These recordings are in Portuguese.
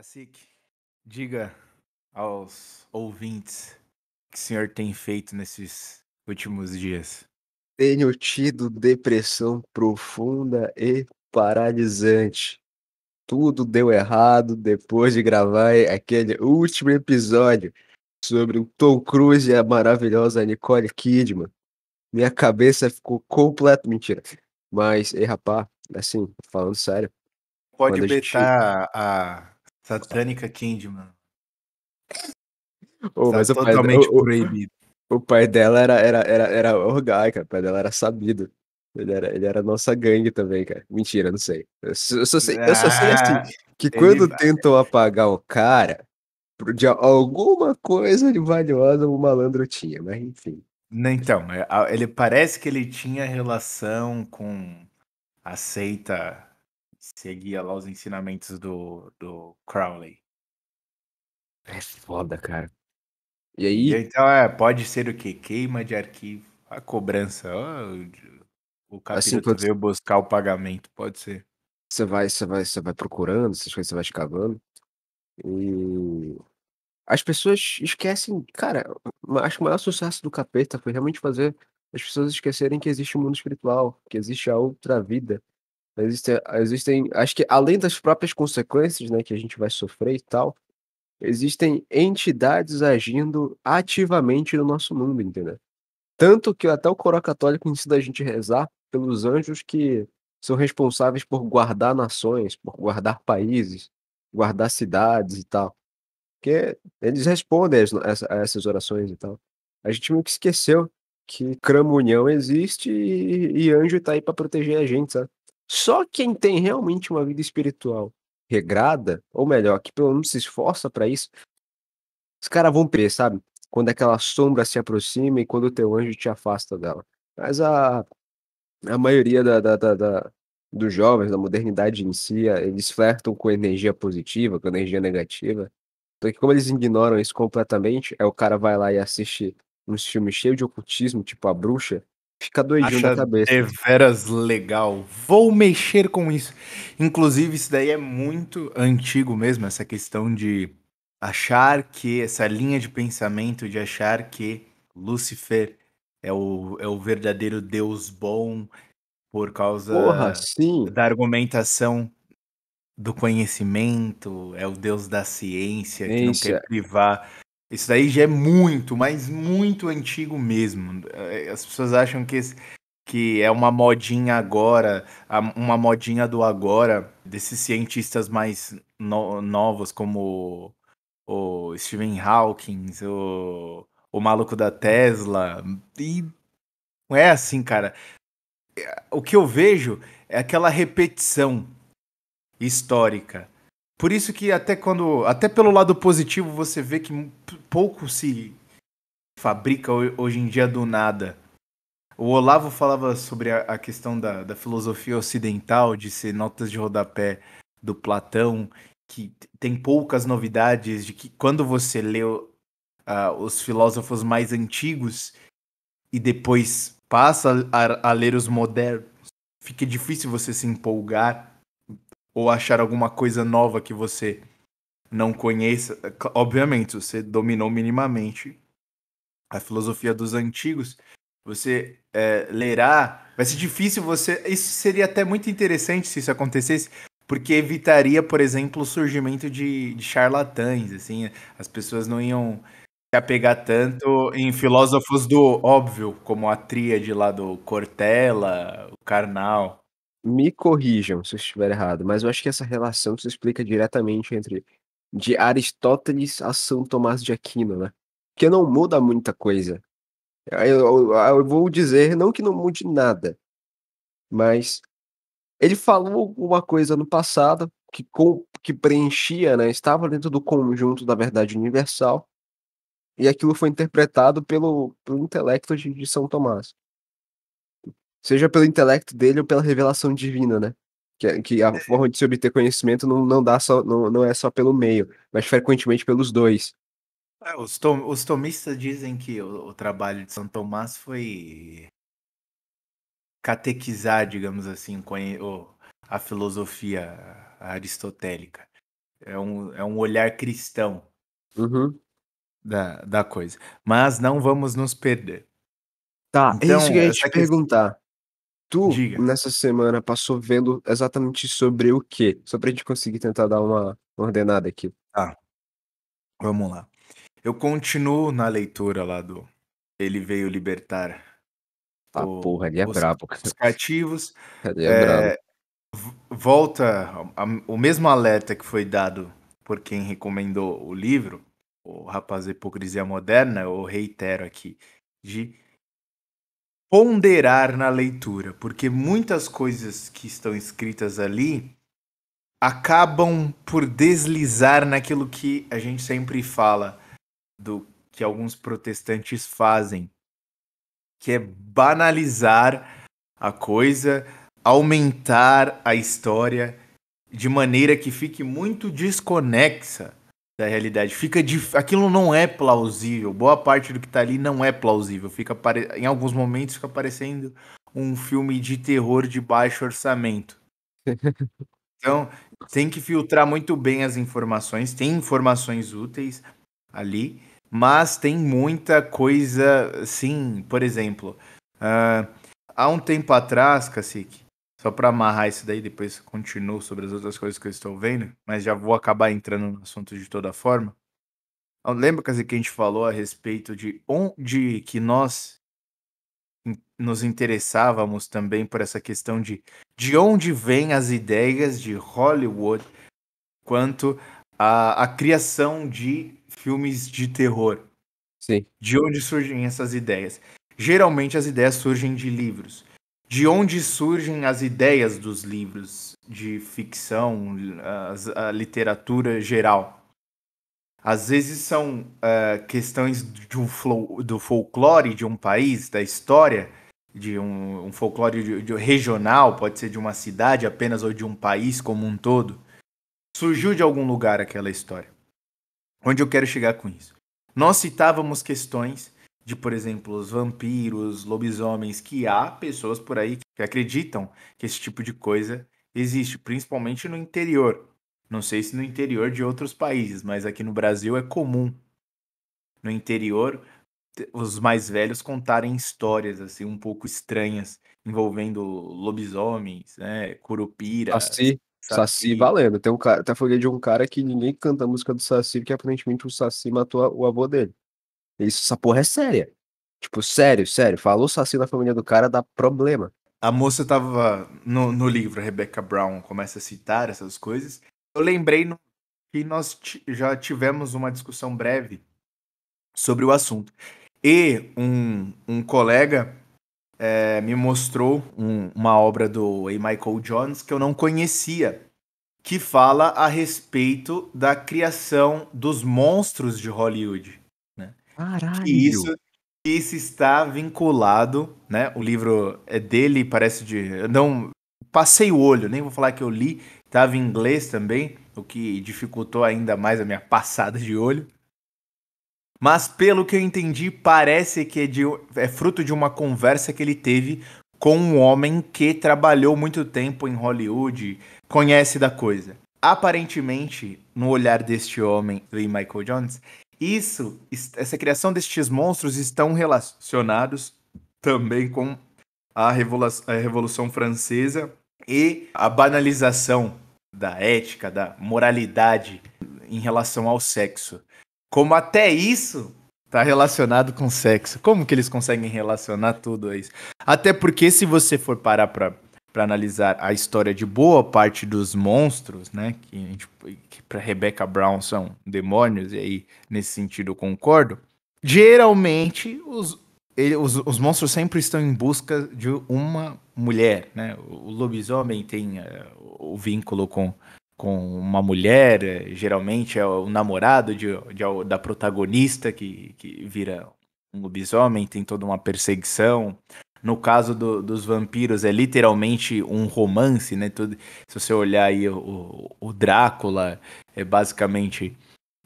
Cacique, diga aos ouvintes o que o senhor tem feito nesses últimos dias. Tenho tido depressão profunda e paralisante. Tudo deu errado depois de gravar aquele último episódio sobre o Tom Cruise e a maravilhosa Nicole Kidman. Minha cabeça ficou completa mentira. Mas, ei, rapá, assim, falando sério, Pode quando a gente betar a Satânica Candyman. ô, Está mas totalmente proibido. o pai dela era orgulho, cara, o pai dela era sabido. Ele era nossa gangue também, cara. Mentira, não sei. Eu só sei assim, Ah, que ele. quando tentam apagar o cara, de alguma coisa de valiosa o malandro tinha, mas enfim. Então, ele parece que ele tinha relação com a seita, seguia lá os ensinamentos do Crowley. É foda, cara. E E aí, então, pode ser o quê? Queima de arquivo, a cobrança. Ó, o assim, capiroto quando veio buscar o pagamento, pode ser. você vai procurando, essas coisas você vai escavando, e as pessoas esquecem, cara, acho que o maior sucesso do Capeta foi realmente fazer as pessoas esquecerem que existe um mundo espiritual, que existe a outra vida. Existem, acho que além das próprias consequências, né, que a gente vai sofrer e tal, existem entidades agindo ativamente no nosso mundo, entendeu? Tanto que até o coro católico ensina a gente rezar pelos anjos que são responsáveis por guardar nações, por guardar países, guardar cidades e tal. Porque eles respondem a essas orações e tal. A gente meio que esqueceu que cramunhão existe e anjo tá aí pra proteger a gente, sabe. Só quem tem realmente uma vida espiritual regrada, ou melhor, que pelo menos se esforça pra isso, os caras vão ver, sabe, quando aquela sombra se aproxima e quando o teu anjo te afasta dela. Mas a maioria dos jovens, da modernidade em si, eles flertam com energia positiva, com energia negativa. Só que como eles ignoram isso completamente, aí o cara vai lá e assiste uns filmes cheios de ocultismo, tipo A Bruxa, fica doidinho da Acha cabeça. deveras legal. Vou mexer com isso. Inclusive, isso daí é muito antigo mesmo, essa questão de achar que, essa linha de pensamento de achar que Lúcifer é o verdadeiro Deus bom por Porra, causa sim, da argumentação do conhecimento, é o Deus da ciência que não quer ciência. privar. Isso daí já é muito, mas muito antigo mesmo. As pessoas acham que é uma modinha agora, uma modinha do agora, desses cientistas mais novos, como o Stephen Hawking, o maluco da Tesla. E não é assim, cara. O que eu vejo é aquela repetição histórica. Por isso que até pelo lado positivo, você vê que pouco se fabrica hoje em dia do nada. O Olavo falava sobre a questão da filosofia ocidental, de ser notas de rodapé do Platão, que tem poucas novidades, de que quando você lê os filósofos mais antigos e depois passa a ler os modernos, fica difícil você se empolgar ou achar alguma coisa nova que você não conheça. Obviamente, você dominou minimamente a filosofia dos antigos, você lerá. Vai ser difícil você. Isso seria até muito interessante se isso acontecesse, porque evitaria, por exemplo, o surgimento de charlatães. Assim, as pessoas não iam se apegar tanto em filósofos do óbvio, como a tríade lá do Cortella, o Karnal. Me corrijam se eu estiver errado, mas eu acho que essa relação se explica diretamente entre de Aristóteles a São Tomás de Aquino, né. Porque não muda muita coisa. Eu vou dizer, não que não mude nada, mas ele falou alguma coisa no passado que preenchia, né, estava dentro do conjunto da verdade universal, e aquilo foi interpretado pelo intelecto de São Tomás. Seja pelo intelecto dele ou pela revelação divina, né. Que a forma de se obter conhecimento não dá só não é só pelo meio, mas frequentemente pelos 2. Os tomistas dizem que o trabalho de São Tomás foi catequizar, digamos assim, a filosofia aristotélica. é um olhar cristão Uhum. da coisa. Mas não vamos nos perder. Tá, é isso que Então, eu ia te essa questão. perguntar. Tu, Diga. nessa semana, passou vendo exatamente sobre o quê? Só pra gente conseguir tentar dar uma ordenada aqui. Tá, vamos lá. Eu continuo na leitura lá do Ele Veio Libertar Ah, porra, ali é os brabo. os cativos. Ali é brabo. Eh, volta o mesmo alerta que foi dado por quem recomendou o livro, o Rapaz da Hipocrisia Moderna, eu reitero aqui, de ponderar na leitura, porque muitas coisas que estão escritas ali acabam por deslizar naquilo que a gente sempre fala, do que alguns protestantes fazem, que é banalizar a coisa, aumentar a história de maneira que fique muito desconexa da realidade. Aquilo não é plausível. Boa parte do que tá ali não é plausível. Em alguns momentos fica parecendo um filme de terror de baixo orçamento. Então, tem que filtrar muito bem as informações. Tem informações úteis ali, mas tem muita coisa, sim, por exemplo, ah, há um tempo atrás, Cacique, só para amarrar isso daí, depois continuo sobre as outras coisas que eu estou vendo, mas já vou acabar entrando no assunto de toda forma. Lembra, Cacique, que a gente falou a respeito de onde que nós nos interessávamos também por essa questão de onde vêm as ideias de Hollywood quanto à criação de filmes de terror. Sim. De onde surgem essas ideias? Geralmente as ideias surgem de livros. De onde surgem as ideias dos livros de ficção, a literatura geral? Às vezes são questões do folclore de um país, da história, de um folclore regional, pode ser de uma cidade apenas ou de um país como um todo. Surgiu de algum lugar aquela história. Onde eu quero chegar com isso? Nós citávamos questões de, por exemplo, os vampiros, lobisomens, que há pessoas por aí que acreditam que esse tipo de coisa existe, principalmente no interior. Não sei se no interior de outros países, mas aqui no Brasil é comum. No interior, os mais velhos contarem histórias assim um pouco estranhas envolvendo lobisomens, né, curupiras, Saci saci. valendo. Tem um cara, tem a folha de um cara que ninguém canta a música do Saci, porque aparentemente o Saci matou o avô dele. Isso, essa porra é séria. Tipo, sério, sério. Falou Saci na família do cara, dá problema. A moça estava no livro, a Rebecca Brown começa a citar essas coisas. Eu lembrei que nós já tivemos uma discussão breve sobre o assunto. E um colega me mostrou uma obra do A. Michael Jones que eu não conhecia, que fala a respeito da criação dos monstros de Hollywood, né? Que Caralho. isso está vinculado, né? O livro é dele, parece de. Eu não passei o olho, nem vou falar que eu li, estava em inglês também, o que dificultou ainda mais a minha passada de olho. Mas pelo que eu entendi, parece que é fruto de uma conversa que ele teve com um homem que trabalhou muito tempo em Hollywood, conhece da coisa. Aparentemente, no olhar deste homem, Lee Michael Jones, essa criação destes monstros estão relacionados também com a Revolução Francesa e a banalização da ética, da moralidade em relação ao sexo. Como até isso está relacionado com sexo. Como que eles conseguem relacionar tudo a isso? Até porque se você for parar para analisar a história de boa parte dos monstros, né, que para Rebecca Brown são demônios, e aí nesse sentido eu concordo, geralmente os monstros sempre estão em busca de uma mulher, né? O lobisomem tem o vínculo com uma mulher, geralmente é o namorado da protagonista que vira um lobisomem, tem toda uma perseguição. No caso dos vampiros, é literalmente um romance, né? Se você olhar aí o Drácula, é basicamente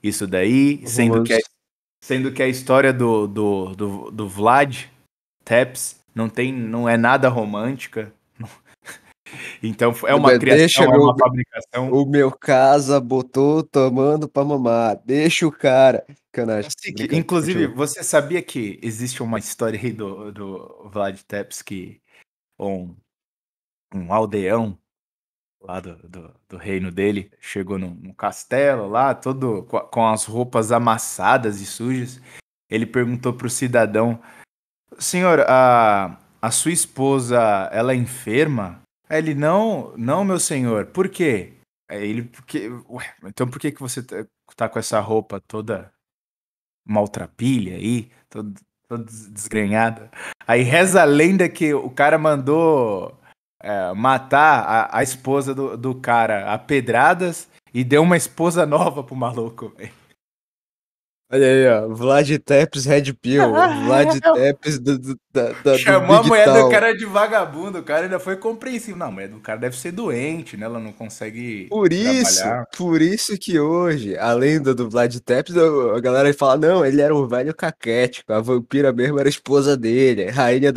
isso daí, O romance. sendo que a história do Vlad Tepes não é nada romântica. Então é uma Deixa criação, é uma fabricação. o meu casa botou tomando pra mamar. Deixa o cara. Sacanagem, tô Assim, brincando, inclusive, continua. você sabia que existe uma história aí do Vlad Tepes, um aldeão lá do reino dele, chegou num castelo lá, todo com as roupas amassadas e sujas. Ele perguntou pro cidadão: "Senhor, a sua esposa, ela é enferma?" Aí ele: "Não, não, meu senhor, por quê?" Aí ele: "Porque ué, então por que que você tá com essa roupa toda maltrapilha aí, todo desgrenhada?" Aí reza a lenda que o cara mandou, matar a esposa do cara a pedradas e deu uma esposa nova pro maluco, velho. Olha aí, ó. Vlad Tepes Red Pill. Vlad Tepes do Chamou a Big mulher do Tal. cara de vagabundo, o cara ainda foi compreensivo. Não, a mulher do cara deve ser doente, né, ela não consegue trabalhar. Por isso que hoje, a lenda do Vlad Tepes, a galera fala, não, ele era um velho caquético, a vampira mesmo era a esposa dele, rainha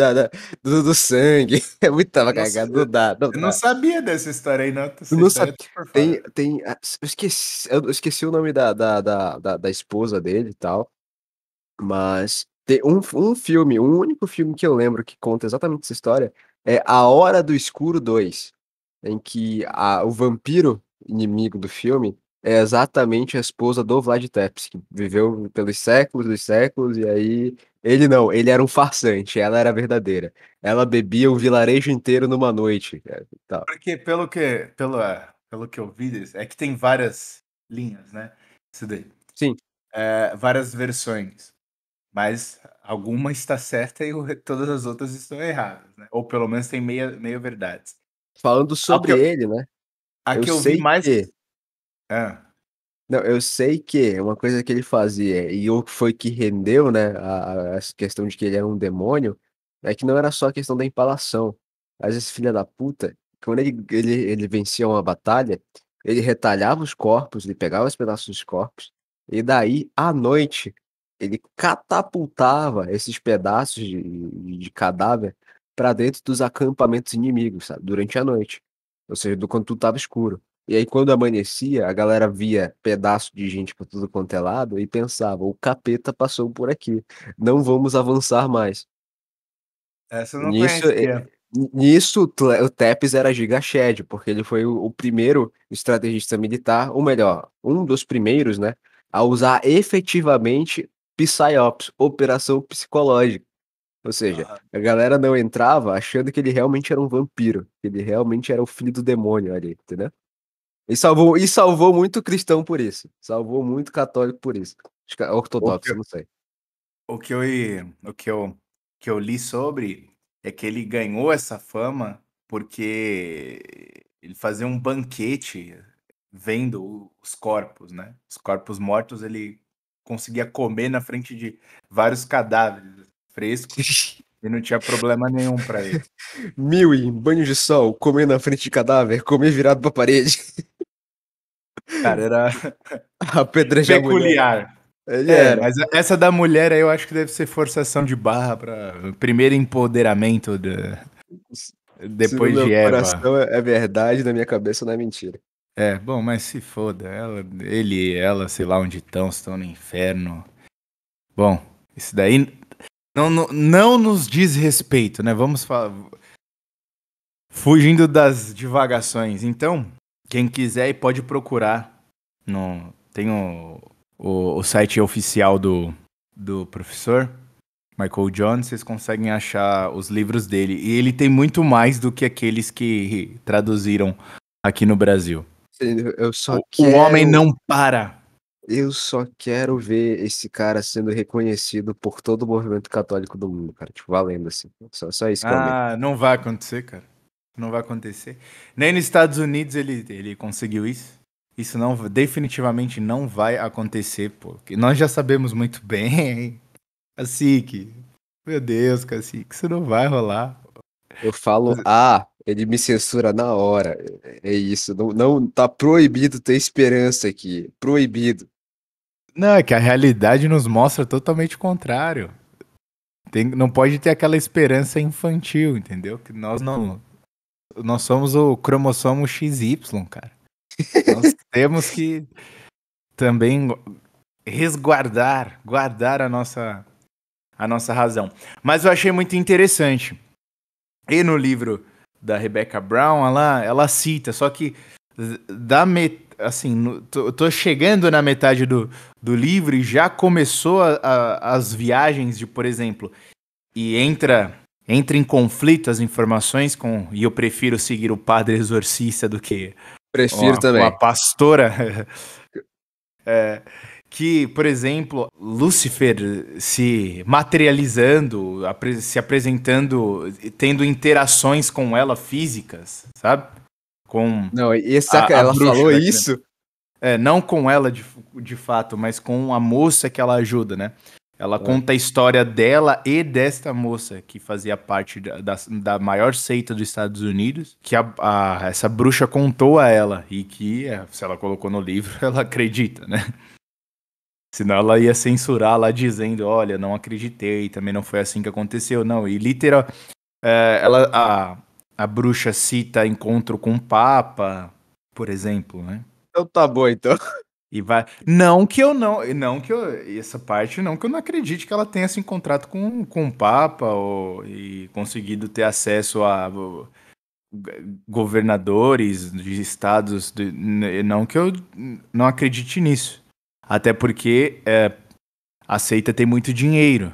do sangue. É muito tava Eu não sa cagado, não dá, não eu não dá. sabia dessa história aí não, Tu essa não história sabe. eu tô por Tem, fora. tem, eu esqueci o nome da esposa dele e tal. Mas tem um filme, um único filme que eu lembro que conta exatamente essa história é A Hora do Escuro 2, em que o vampiro inimigo do filme é exatamente a esposa do Vlad Tepes, que viveu pelos séculos dos séculos, e aí ele era um farsante, ela era verdadeira. Ela bebia o vilarejo inteiro numa noite, e tal. Porque pelo que eu vi é que tem várias linhas, né, isso daí. Sim, Várias versões, mas alguma está certa e todas as outras estão erradas, né, ou pelo menos tem meia verdades. falando A que sobre eu ele, né? a Eu que eu vi sei mais que hã. Não, eu sei que uma coisa que ele fazia, e o que foi que rendeu, né, essa questão de que ele era um demônio, é que não era só a questão da empalação. Mas esse filho da puta, quando ele vencia uma batalha, ele retalhava os corpos, ele pegava os pedaços dos corpos, e daí, à noite, ele catapultava esses pedaços de cadáver para dentro dos acampamentos inimigos, sabe, durante a noite. Ou seja, do quando tudo tava escuro. E aí, quando amanhecia, a galera via pedaço de gente por tudo quanto é lado e pensava: o capeta passou por aqui, não vamos avançar mais. Essa eu não Nisso, conhecia. o Tepes era Giga Shed, porque ele foi o primeiro estrategista militar, ou melhor, um dos primeiros, né, a usar efetivamente PsyOps, operação psicológica. Ou seja, Aham. a galera não entrava achando que ele realmente era um vampiro, que ele realmente era o filho do demônio ali, entendeu? E salvou muito cristão por isso. Salvou muito católico por isso. Acho que é O que ortodoxo, não sei. o que eu o que eu li sobre é que ele ganhou essa fama porque ele fazia um banquete vendo os corpos, né, os corpos mortos, ele conseguia comer na frente de vários cadáveres frescos e não tinha problema nenhum pra ele. Mil em banho de sol, comer na frente de cadáver, comer virado pra parede, Cara, era apedrejar a mulher. peculiar. Ele É, era. mas essa da mulher aí eu acho que deve ser forçação de barra para primeiro empoderamento Se no depois de meu Eva. coração é verdade, na minha cabeça não é mentira. É, bom, mas se foda, ele e ela, sei lá onde estão no inferno. Bom, isso daí não nos diz respeito, né? Vamos falar, fugindo das divagações. Então, quem quiser pode procurar tem o site oficial do professor Michael Jones, vocês conseguem achar os livros dele. E ele tem muito mais do que aqueles que traduziram aqui no Brasil. Eu só O homem quero. não para. Eu só quero ver esse cara sendo reconhecido por todo o movimento católico do mundo, cara. Tipo, valendo assim. Só isso que eu almejo. Ah, não vai acontecer, cara. Não vai acontecer. Nem nos Estados Unidos ele conseguiu isso. Isso não, definitivamente não vai acontecer, pô. Que nós já sabemos muito bem, Cacique. Meu Deus, Cacique, isso não vai rolar. Eu falo, ele me censura na hora. É isso. Não, não tá proibido ter esperança aqui. Proibido. Não, é que a realidade nos mostra totalmente o contrário. Não pode ter aquela esperança infantil, entendeu? Que nós não nós somos o cromossomo XY, cara. Nós temos que também guardar a nossa razão. Mas eu achei muito interessante. E no livro da Rebecca Brown, ela cita, só que assim, tô chegando na metade do livro e já começou as viagens de, por exemplo, e entra em conflito as informações e eu prefiro seguir o padre exorcista do que Prefiro uma também. pastora. Que, por exemplo, Lúcifer se materializando, se apresentando, tendo interações com ela físicas, sabe? Com Não, e saca, a ela bruxa falou daqui, né? isso. Não com ela de fato, mas com a moça que ela ajuda, né? Ela Ah, conta a história dela e desta moça que fazia parte da maior seita dos Estados Unidos, que essa bruxa contou a ela e que, se ela colocou no livro, ela acredita, né? Senão ela ia censurar lá dizendo, olha, não acreditei, também não foi assim que aconteceu. Não, e literal, a bruxa cita encontro com o Papa, por exemplo, né? então tá bom, então. E vai. Não que eu. Essa parte, não que eu não acredite que ela tenha se encontrado com o Papa e conseguido ter acesso a governadores de estados. Não que eu não acredite nisso. Até porque a seita tem muito dinheiro.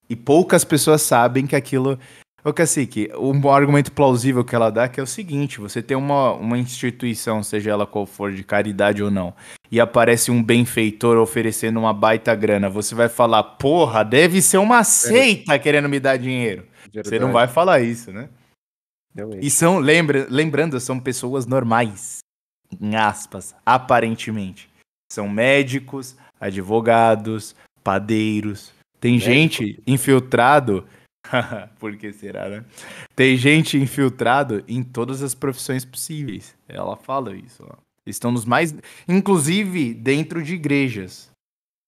E poucas pessoas sabem que aquilo. O Cacique, um argumento plausível que ela dá que é o seguinte: você tem uma instituição, seja ela qual for, de caridade ou não, e aparece um benfeitor oferecendo uma baita grana, você vai falar, porra, deve ser uma É, seita querendo me dar dinheiro. Você não vai verdade, falar isso, né? E realmente. são, lembrando, são pessoas normais, em aspas, aparentemente. São médicos, advogados, padeiros. Tem Médico? gente infiltrado. Por que será, né? Tem gente infiltrado em todas as profissões possíveis. Ela fala isso, ó. Estão nos mais. Inclusive dentro de igrejas.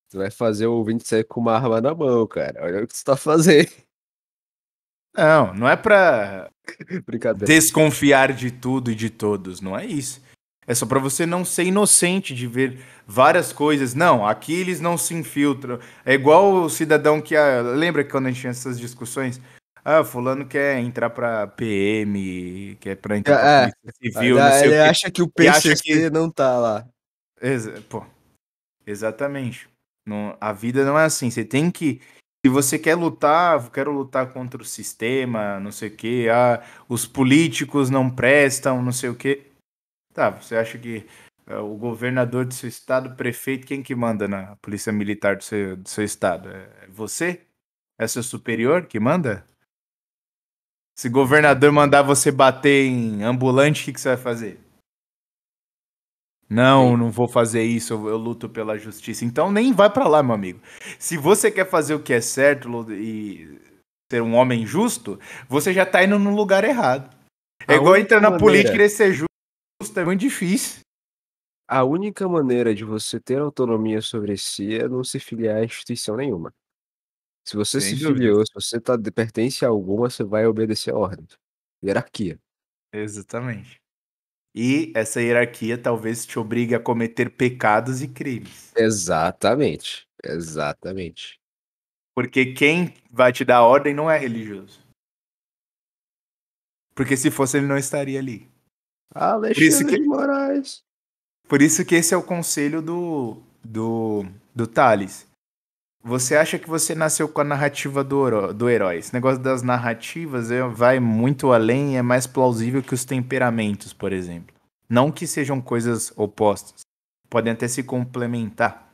Tu vai fazer o ouvinte sair com uma arma na mão, cara. Olha o que tu tá fazendo. Não, não é pra Brincadeira. desconfiar de tudo e de todos, não é isso. É só pra você não ser inocente de ver várias coisas. Não, aqui eles não se infiltram. É igual o cidadão que lembra que quando a gente tinha essas discussões, fulano quer entrar pra PM, quer para entrar pra É, Polícia Civil, não sei o ele quê. acha que o E acha que PCC não tá lá. Pô, exatamente. A vida não é assim. Você tem que. Se você quer lutar, quero lutar contra o sistema, não sei o quê. Os políticos não prestam, não sei o quê. Tá, você acha que o governador do seu estado, o prefeito, quem que manda na polícia militar do seu estado? É você? É seu superior que manda? Se governador mandar Exatamente. você bater em ambulante, o que você vai fazer? E Não, aí? não vou fazer isso, eu luto pela justiça. Então nem vai pra lá, meu amigo. Se você quer fazer o que é certo e ser um homem justo, você já tá indo no lugar errado. É A igual única entrar na política e maneira querer ser justo, é muito difícil. a única maneira de você ter autonomia sobre si é não se filiar a instituição nenhuma. Se você se Sem dúvidas. filiou, se você pertence a alguma, você vai obedecer a ordem. Hierarquia. Exatamente. E essa hierarquia talvez te obrigue a cometer pecados e crimes. Exatamente, exatamente. Porque quem vai te dar ordem não é religioso. Porque se fosse, ele não estaria ali. Por isso Alexandre de que, Moraes. por isso que esse é o conselho do Thales. Você acha que você nasceu com a narrativa do herói. Esse negócio das narrativas vai muito além e é mais plausível que os temperamentos, por exemplo. Não que sejam coisas opostas. Podem até se complementar.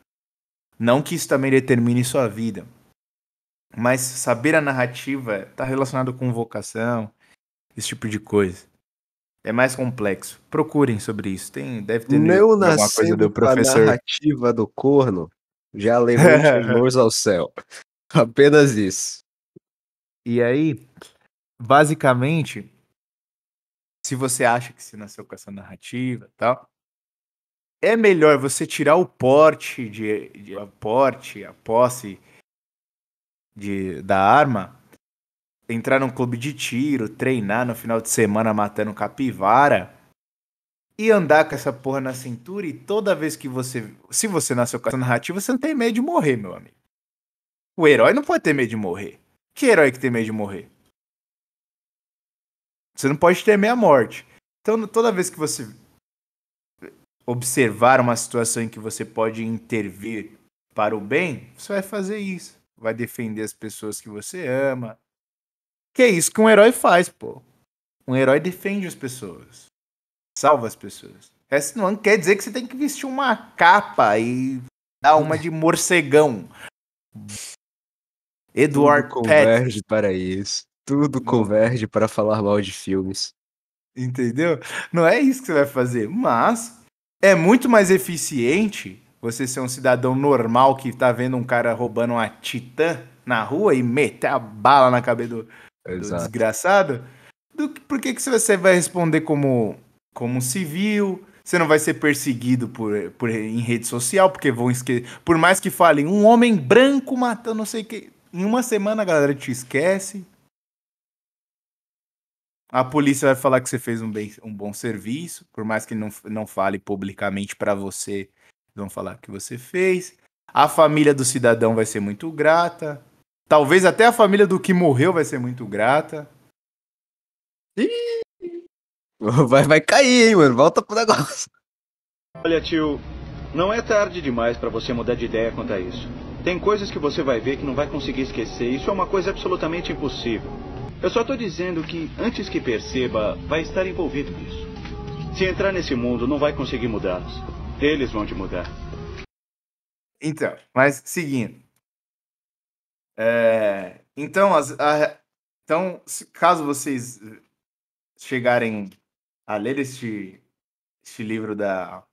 Não que isso também determine sua vida. Mas saber a narrativa está relacionado com vocação, esse tipo de coisa. É mais complexo. Procurem sobre isso. Deve ter no Não YouTube alguma coisa nascendo do com a professor. narrativa do corno, já levante as mãos ao céu. Apenas isso. E aí, basicamente, se você acha que se nasceu com essa narrativa e tal, é melhor você tirar o porte a posse da arma entrar num clube de tiro, treinar no final de semana matando capivara e andar com essa porra na cintura e toda vez que você... Se você nasceu com essa narrativa, você não tem medo de morrer, meu amigo. O herói não pode ter medo de morrer. Que herói que tem medo de morrer? Você não pode temer a morte. Então, toda vez que você observar uma situação em que você pode intervir para o bem, você vai fazer isso. Vai defender as pessoas que você ama. Que é isso que um herói faz, pô. Um herói defende as pessoas. Salva as pessoas. Isso não quer dizer que você tem que vestir uma capa e dar uma de morcegão. Tudo Edward converge Pattinson. para isso. Tudo Não, converge para falar mal de filmes. entendeu? Não é isso que você vai fazer. Mas é muito mais eficiente você ser um cidadão normal que tá vendo um cara roubando uma titã na rua e meter a bala na cabeça do Exato. desgraçado. Por que você vai responder como um civil? Você não vai ser perseguido em rede social, porque vão esquecer. Por mais que falem, um homem branco matando não sei o que. Em uma semana a galera te esquece. A polícia vai falar que você fez um bom serviço, por mais que não fale publicamente pra você, vão falar que você fez. A família do cidadão vai ser muito grata. Talvez até a família do que morreu vai ser muito grata. Vai cair, hein, mano. Volta pro negócio. Olha, tio, não é tarde demais para você mudar de ideia quanto a isso. Tem coisas que você vai ver que não vai conseguir esquecer. Isso é uma coisa absolutamente impossível. Eu só tô dizendo que, antes que perceba, vai estar envolvido nisso. Se entrar nesse mundo, não vai conseguir mudá-los. Eles vão te mudar. Então, mas seguindo. Então, caso vocês chegarem a ler este livro da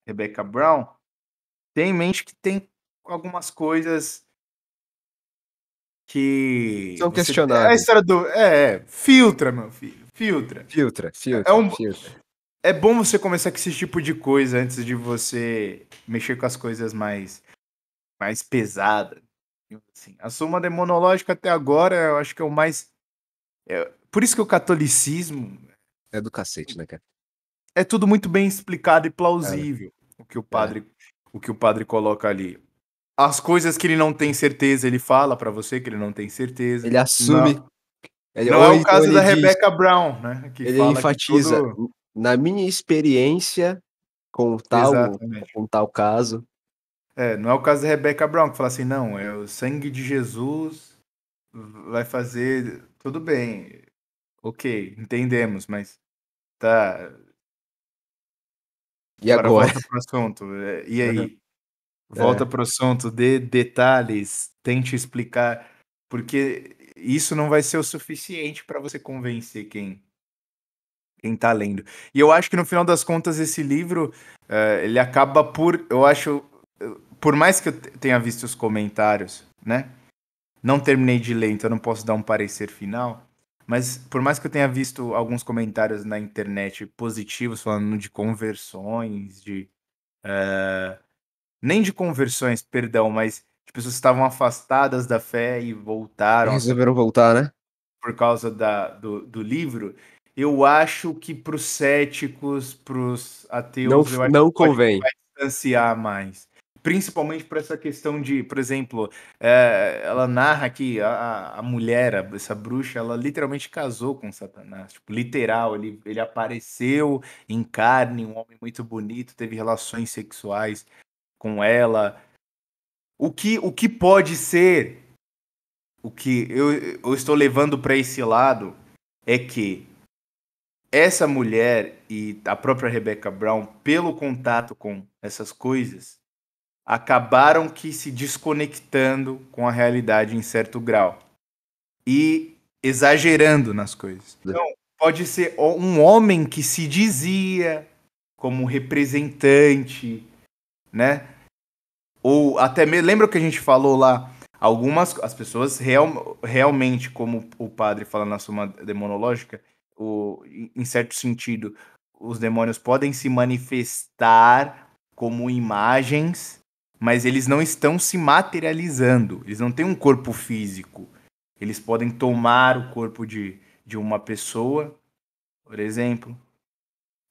Rebecca Brown, tenha em mente que tem algumas coisas que São você... É a questionáveis. história do... filtra, meu filho, filtra. Filtra. É bom você começar com esse tipo de coisa antes de você mexer com as coisas mais pesadas. Assim. A Suma Demonológica até agora, eu acho que é o mais... por isso que o catolicismo É do cacete, né, cara? é tudo muito bem explicado e É. plausível, o que o padre coloca ali. As coisas que ele não tem certeza, ele fala pra você que ele não tem certeza. Ele assume. Não é Ou o então caso ele da diz, Rebecca Brown, né? Que ele fala que enfatiza, todo... na minha experiência Exatamente. com tal caso. Não é o caso da Rebecca Brown, que fala assim, não, é o sangue de Jesus vai fazer... Tudo bem, ok, entendemos, mas tá... E Agora agora? volta pro assunto. E Uhum. aí? Volta É. pro assunto, dê detalhes, tente explicar, porque isso não vai ser o suficiente para você convencer quem tá lendo. E eu acho que no final das contas esse livro, ele acaba por, eu acho, por mais que eu tenha visto os comentários, né? Não terminei de ler, então não posso dar um parecer final, mas por mais que eu tenha visto alguns comentários na internet positivos falando de conversões, nem de conversões, perdão, mas de pessoas que estavam afastadas da fé e E voltaram resolveram voltar, né? por causa do livro. Eu acho que para os céticos, para os ateus, eu acho que Não vai convém. distanciar mais. Principalmente por essa questão de, por exemplo, ela narra que a mulher, essa bruxa, ela literalmente casou com Satanás. Tipo, literal, ele apareceu em carne, um homem muito bonito, teve relações sexuais com ela. O que pode ser, o que eu estou levando para esse lado, é que essa mulher e a própria Rebecca Brown, pelo contato com essas coisas, acabaram que se desconectando com a realidade em certo grau e exagerando nas coisas. Então, pode ser um homem que se dizia como representante, né? Ou até mesmo, lembra o que a gente falou lá? As pessoas realmente, como o padre fala na Suma Demonológica, em certo sentido, os demônios podem se manifestar como imagens, mas eles não estão se materializando. Eles não têm um corpo físico. eles podem tomar o corpo de uma pessoa, por exemplo.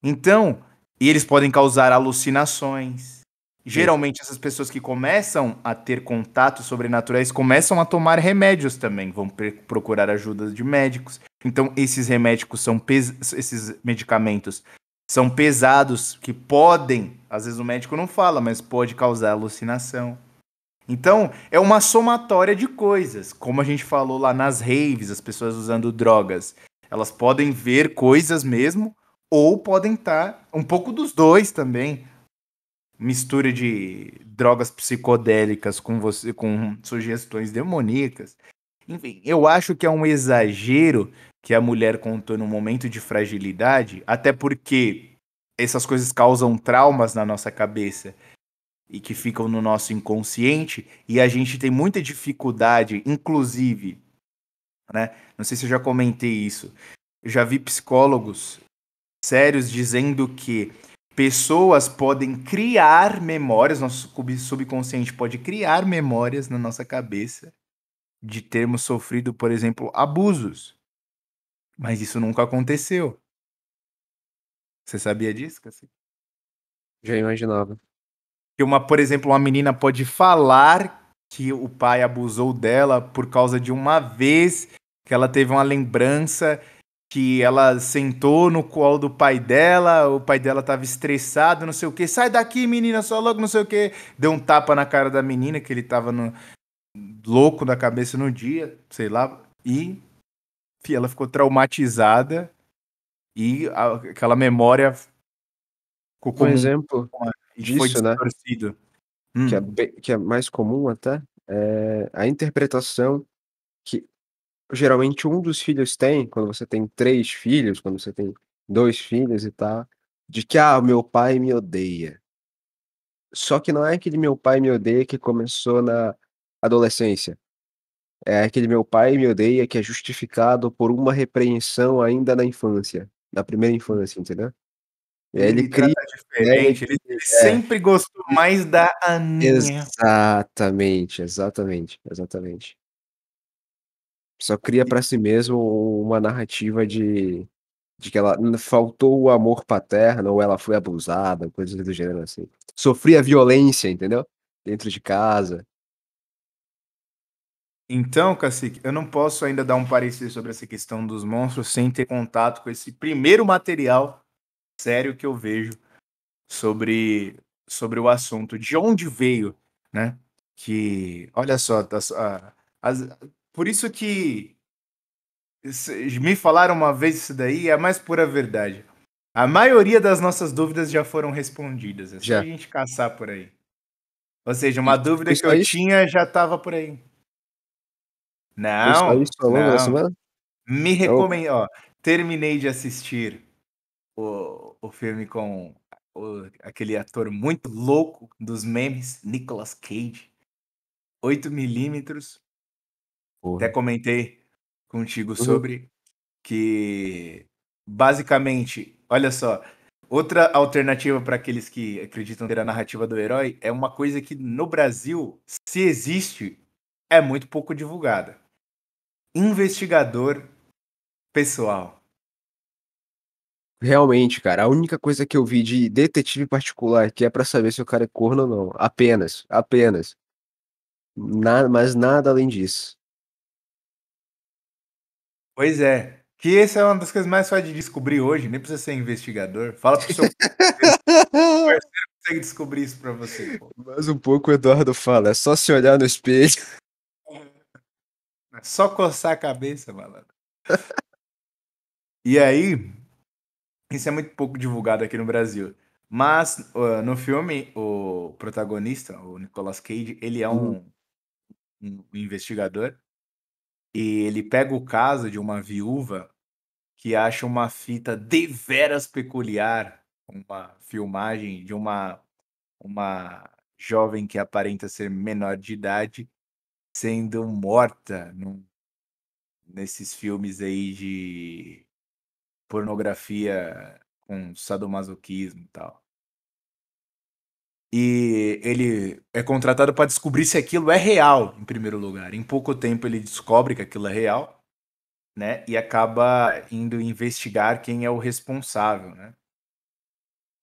Então, e eles podem causar alucinações. Sim. Geralmente, essas pessoas que começam a ter contatos sobrenaturais começam a tomar remédios também, vão procurar ajuda de médicos. Então, esses medicamentos são pesados, que podem, às vezes o médico não fala, mas pode causar alucinação. Então, é uma somatória de coisas. Como a gente falou lá nas raves, as pessoas usando drogas. Elas podem ver coisas mesmo, ou podem estar um pouco dos dois também. Mistura de drogas psicodélicas com você, com sugestões demoníacas. Enfim, eu acho que é um exagero que a mulher contou num momento de fragilidade, até porque essas coisas causam traumas na nossa cabeça e que ficam no nosso inconsciente, e a gente tem muita dificuldade, inclusive, né? Não sei se eu já comentei isso. Eu já vi psicólogos sérios dizendo que pessoas podem criar memórias, nosso subconsciente pode criar memórias na nossa cabeça de termos sofrido, por exemplo, abusos. Mas isso nunca aconteceu. Você sabia disso, Cassi? Já imaginava. Que por exemplo, uma menina pode falar que o pai abusou dela por causa de uma vez que ela teve uma lembrança que ela sentou no colo do pai dela, o pai dela tava estressado, não sei o que, sai daqui, menina, só logo, não sei o que, deu um tapa na cara da menina, que ele tava louco da cabeça no dia, sei lá, e ela ficou traumatizada e aquela memória ficou Um como um exemplo e foi disso, né, distorcido. que é mais comum até, é a interpretação que geralmente um dos filhos tem, quando você tem 3 filhos, quando você tem 2 filhos e tal, de que: "Ah, o meu pai me odeia". Só que não é aquele meu pai me odeia que começou na adolescência, é aquele meu pai me odeia que é justificado por uma repreensão ainda na infância, na primeira infância, entendeu? E aí Ele ele me cria trata a ideia diferente, de ele é, sempre gostou mais da Aninha. exatamente, exatamente, exatamente. Só cria E pra si mesmo uma narrativa de que ela faltou o amor paterno ou ela foi abusada, coisas do gênero, assim. Sofria violência, entendeu? Dentro de casa. então, Cacique, eu não posso ainda dar um parecer sobre essa questão dos monstros sem ter contato com esse primeiro material sério que eu vejo sobre, sobre o assunto, de onde veio, né? Que, olha só, por isso que me falaram uma vez isso daí, é a mais pura verdade. A maioria das nossas dúvidas já foram respondidas, é só a Já. gente caçar por aí. Ou seja, E uma dúvida foi que só eu isso? tinha já estava por aí. Foi só Não, isso ao longo da não. semana? Me Então, recomendo, ó, terminei de assistir o filme com aquele ator muito louco dos memes, Nicolas Cage, 8 milímetros. Até porra. comentei contigo Uhum. sobre que, basicamente, olha só, outra alternativa para aqueles que acreditam ter a narrativa do herói é uma coisa que no Brasil, se existe, é muito pouco divulgada. Investigador pessoal. Realmente, cara, a única coisa que eu vi de detetive particular que é pra saber se o cara é corno ou não, apenas, apenas. Mas nada além disso. Pois é. Que essa é uma das coisas mais fáceis de descobrir hoje, nem precisa ser investigador. Fala pro seu parceiro consegue descobrir isso pra você, pô. Mais um pouco o Eduardo fala, é só se olhar no espelho. É só coçar a cabeça, malandro. E aí, isso é muito pouco divulgado aqui no Brasil. Mas no filme, o protagonista, o Nicolas Cage, ele é Uhum. um investigador e ele pega o caso de uma viúva que acha uma fita deveras peculiar, uma filmagem de uma jovem que aparenta ser menor de idade sendo morta nesses filmes aí de pornografia com sadomasoquismo e tal. e ele é contratado para descobrir se aquilo é real, em primeiro lugar. Em pouco tempo ele descobre que aquilo é real, né? E acaba indo investigar quem é o responsável, né?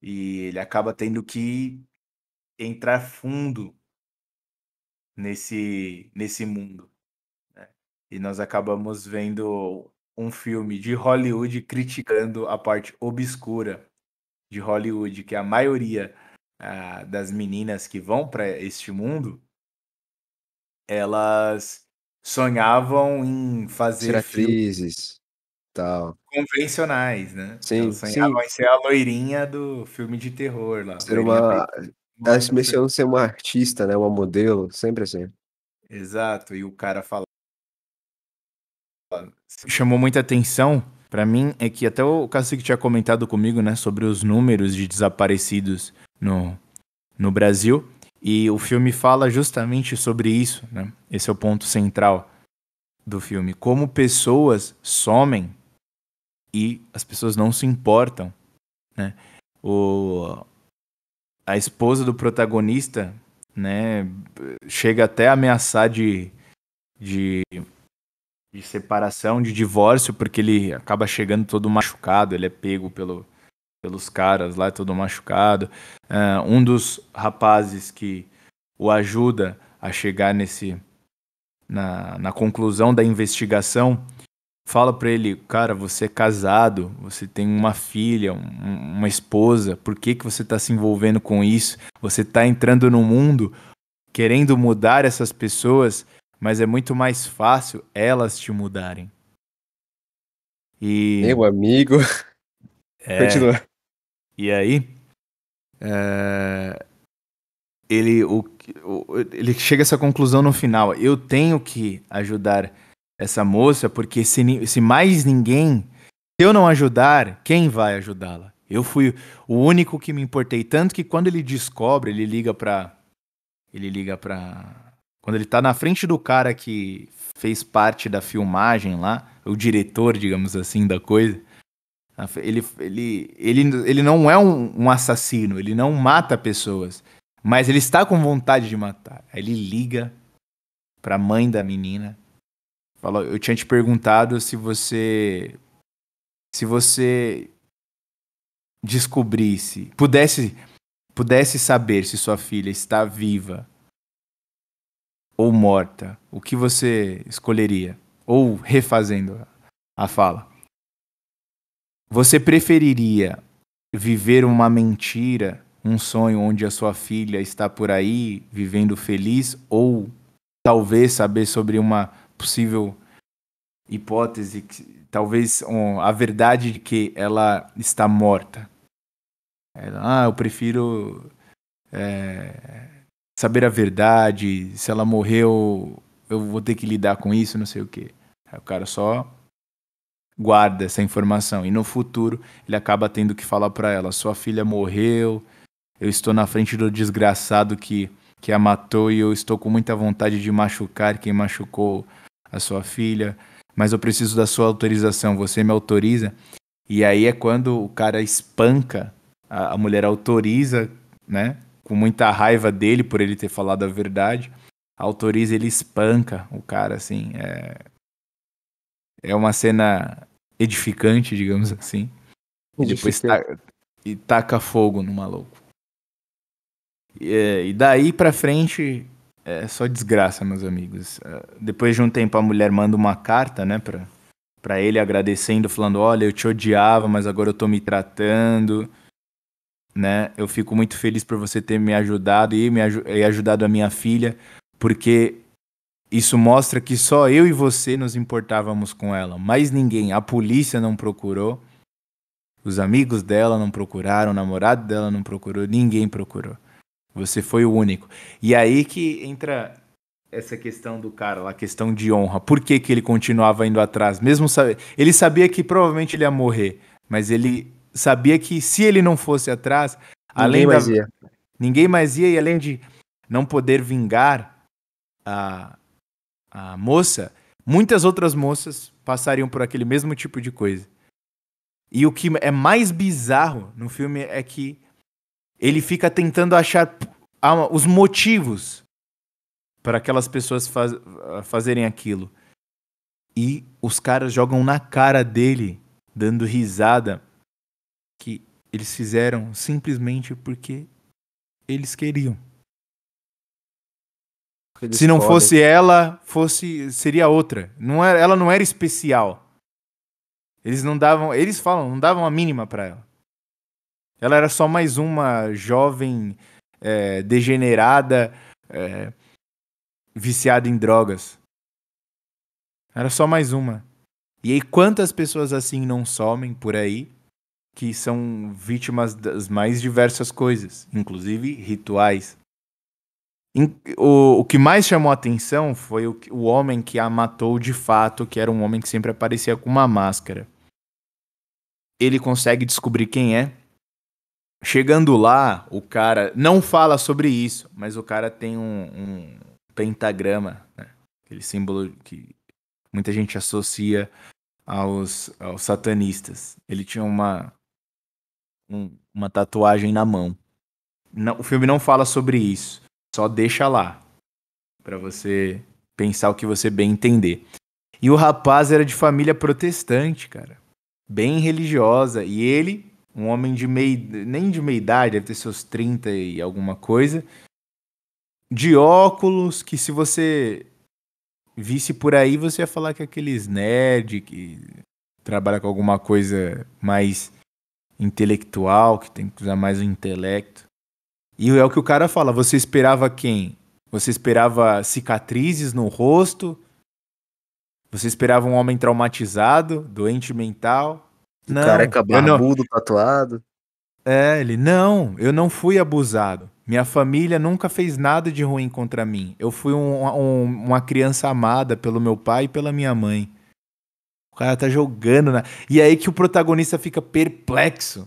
E ele acaba tendo que entrar fundo nesse mundo, né? E nós acabamos vendo um filme de Hollywood criticando a parte obscura de Hollywood, que a maioria das meninas que vão para este mundo, elas sonhavam em Ser fazer filmes atrizes, tal. convencionais, né? Elas Sim, sonhavam sim, em ser a loirinha do filme de terror lá, ser loirinha uma elas peitona, mencionam ser uma artista, né, uma modelo, sempre assim. exato, e o cara fala. Chamou muita atenção pra mim é que até o Cacique tinha comentado comigo, né, sobre os números de desaparecidos no Brasil, e o filme fala justamente sobre isso, né? Esse é o ponto central do filme, como pessoas somem e as pessoas não se importam, né? O, a esposa do protagonista, né, chega até a ameaçar de, de separação, de divórcio, porque ele acaba chegando todo machucado, ele é pego pelos caras lá, todo machucado. Um dos rapazes que o ajuda a chegar na conclusão da investigação, fala pra ele, cara, você é casado, você tem uma filha, uma esposa, por que você tá se envolvendo com isso? Você tá entrando no mundo querendo mudar essas pessoas, mas é muito mais fácil elas te mudarem. E, Meu amigo, é, continua. e aí, ele, ele chega a essa conclusão no final. Eu tenho que ajudar essa moça, porque se mais ninguém, se eu não ajudar, quem vai ajudá-la? Eu fui o único que me importei. Tanto que quando ele descobre, ele liga pra. Ele liga pra. Quando ele tá na frente do cara que fez parte da filmagem lá, o diretor, digamos assim, da coisa. Ele não é um assassino, ele não mata pessoas, mas ele está com vontade de matar. Aí ele liga pra mãe da menina, falou: eu tinha te perguntado se você descobrisse, pudesse saber se sua filha está viva ou morta, o que você escolheria? Ou refazendo a fala, você preferiria viver uma mentira, um sonho onde a sua filha está por aí vivendo feliz, ou talvez saber sobre uma possível hipótese, talvez a verdade de que ela está morta? Eu prefiro saber a verdade, se ela morreu, eu vou ter que lidar com isso, não sei o quê. Aí o cara só guarda essa informação e no futuro ele acaba tendo que falar para ela: sua filha morreu, eu estou na frente do desgraçado que a matou e eu estou com muita vontade de machucar quem machucou a sua filha, mas eu preciso da sua autorização, você me autoriza? E aí é quando o cara espanca, a mulher autoriza, né? Com muita raiva dele por ele ter falado a verdade, autoriza, ele espanca o cara, assim. É uma cena edificante, digamos assim. E depois Edificante. taca fogo no maluco. E daí pra frente é só desgraça, meus amigos. Depois de um tempo a mulher manda uma carta, né, pra ele agradecendo, falando: olha, eu te odiava, mas agora eu tô me tratando, né? Eu fico muito feliz por você ter me ajudado e ajudado a minha filha, porque isso mostra que só eu e você nos importávamos com ela, mais ninguém. A polícia não procurou, os amigos dela não procuraram, o namorado dela não procurou, ninguém procurou. Você foi o único. E aí que entra essa questão do cara, a questão de honra. Por que que ele continuava indo atrás? Ele sabia que provavelmente ele ia morrer, mas ele sabia que se ele não fosse atrás, Ninguém além da mais ia. ninguém mais ia, e além de não poder vingar a, a moça, muitas outras moças passariam por aquele mesmo tipo de coisa. E o que é mais bizarro no filme é que ele fica tentando achar os motivos para aquelas pessoas fazerem aquilo. E os caras jogam na cara dele, dando risada, que eles fizeram simplesmente porque eles queriam. Eles Se não podem. fosse ela, seria outra. Ela não era especial. Eles falam, não davam a mínima pra ela. Ela era só mais uma jovem degenerada, viciada em drogas. Era só mais uma. E aí quantas pessoas assim não somem por aí, que são vítimas das mais diversas coisas, inclusive rituais. O que mais chamou a atenção foi o homem que a matou de fato, que era um homem que sempre aparecia com uma máscara. Ele consegue descobrir quem é. Chegando lá, o cara não fala sobre isso, mas o cara tem um pentagrama, né? Aquele símbolo que muita gente associa aos satanistas. Ele tinha uma tatuagem na mão. O filme não fala sobre isso, só deixa lá pra você pensar o que você bem entender. E o rapaz era de família protestante, cara, bem religiosa, e ele, um homem nem de meia idade, deve ter seus 30 e alguma coisa, de óculos, que se você visse por aí, você ia falar que é aqueles nerd que trabalha com alguma coisa mais intelectual, que tem que usar mais o intelecto. E é o que o cara fala, você esperava quem? Você esperava cicatrizes no rosto? Você esperava um homem traumatizado, doente mental? Não, Careca eu não. barbudo, tatuado. Não, eu não fui abusado. Minha família nunca fez nada de ruim contra mim. Eu fui uma criança amada pelo meu pai e pela minha mãe. O cara tá jogando E aí que o protagonista fica perplexo.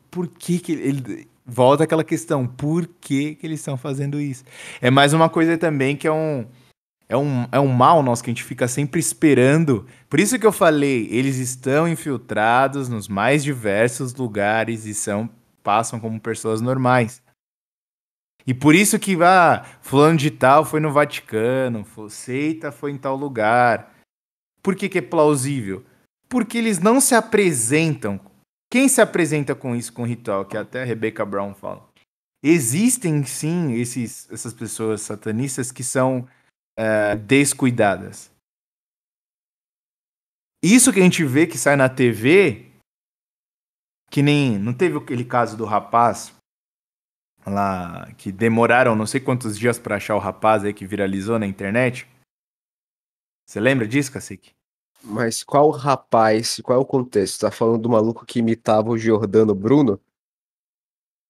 Por que ele... Volta aquela questão, por que eles estão fazendo isso? É mais uma coisa também que é um mal nosso que a gente fica sempre esperando. Por isso que eu falei, eles estão infiltrados nos mais diversos lugares e passam como pessoas normais. E por isso que, fulano de tal foi no Vaticano, Seita foi em tal lugar. Por que é plausível? Porque eles não se apresentam. Quem se apresenta com isso, com ritual, que até a Rebecca Brown fala. Existem, sim, essas pessoas satanistas que são descuidadas. Isso que a gente vê que sai na TV, que nem... Não teve aquele caso do rapaz lá, que demoraram não sei quantos dias pra achar o rapaz aí que viralizou na internet? Você lembra disso, Cacique? Mas qual rapaz, qual é o contexto? Tá falando do maluco que imitava o Giordano Bruno?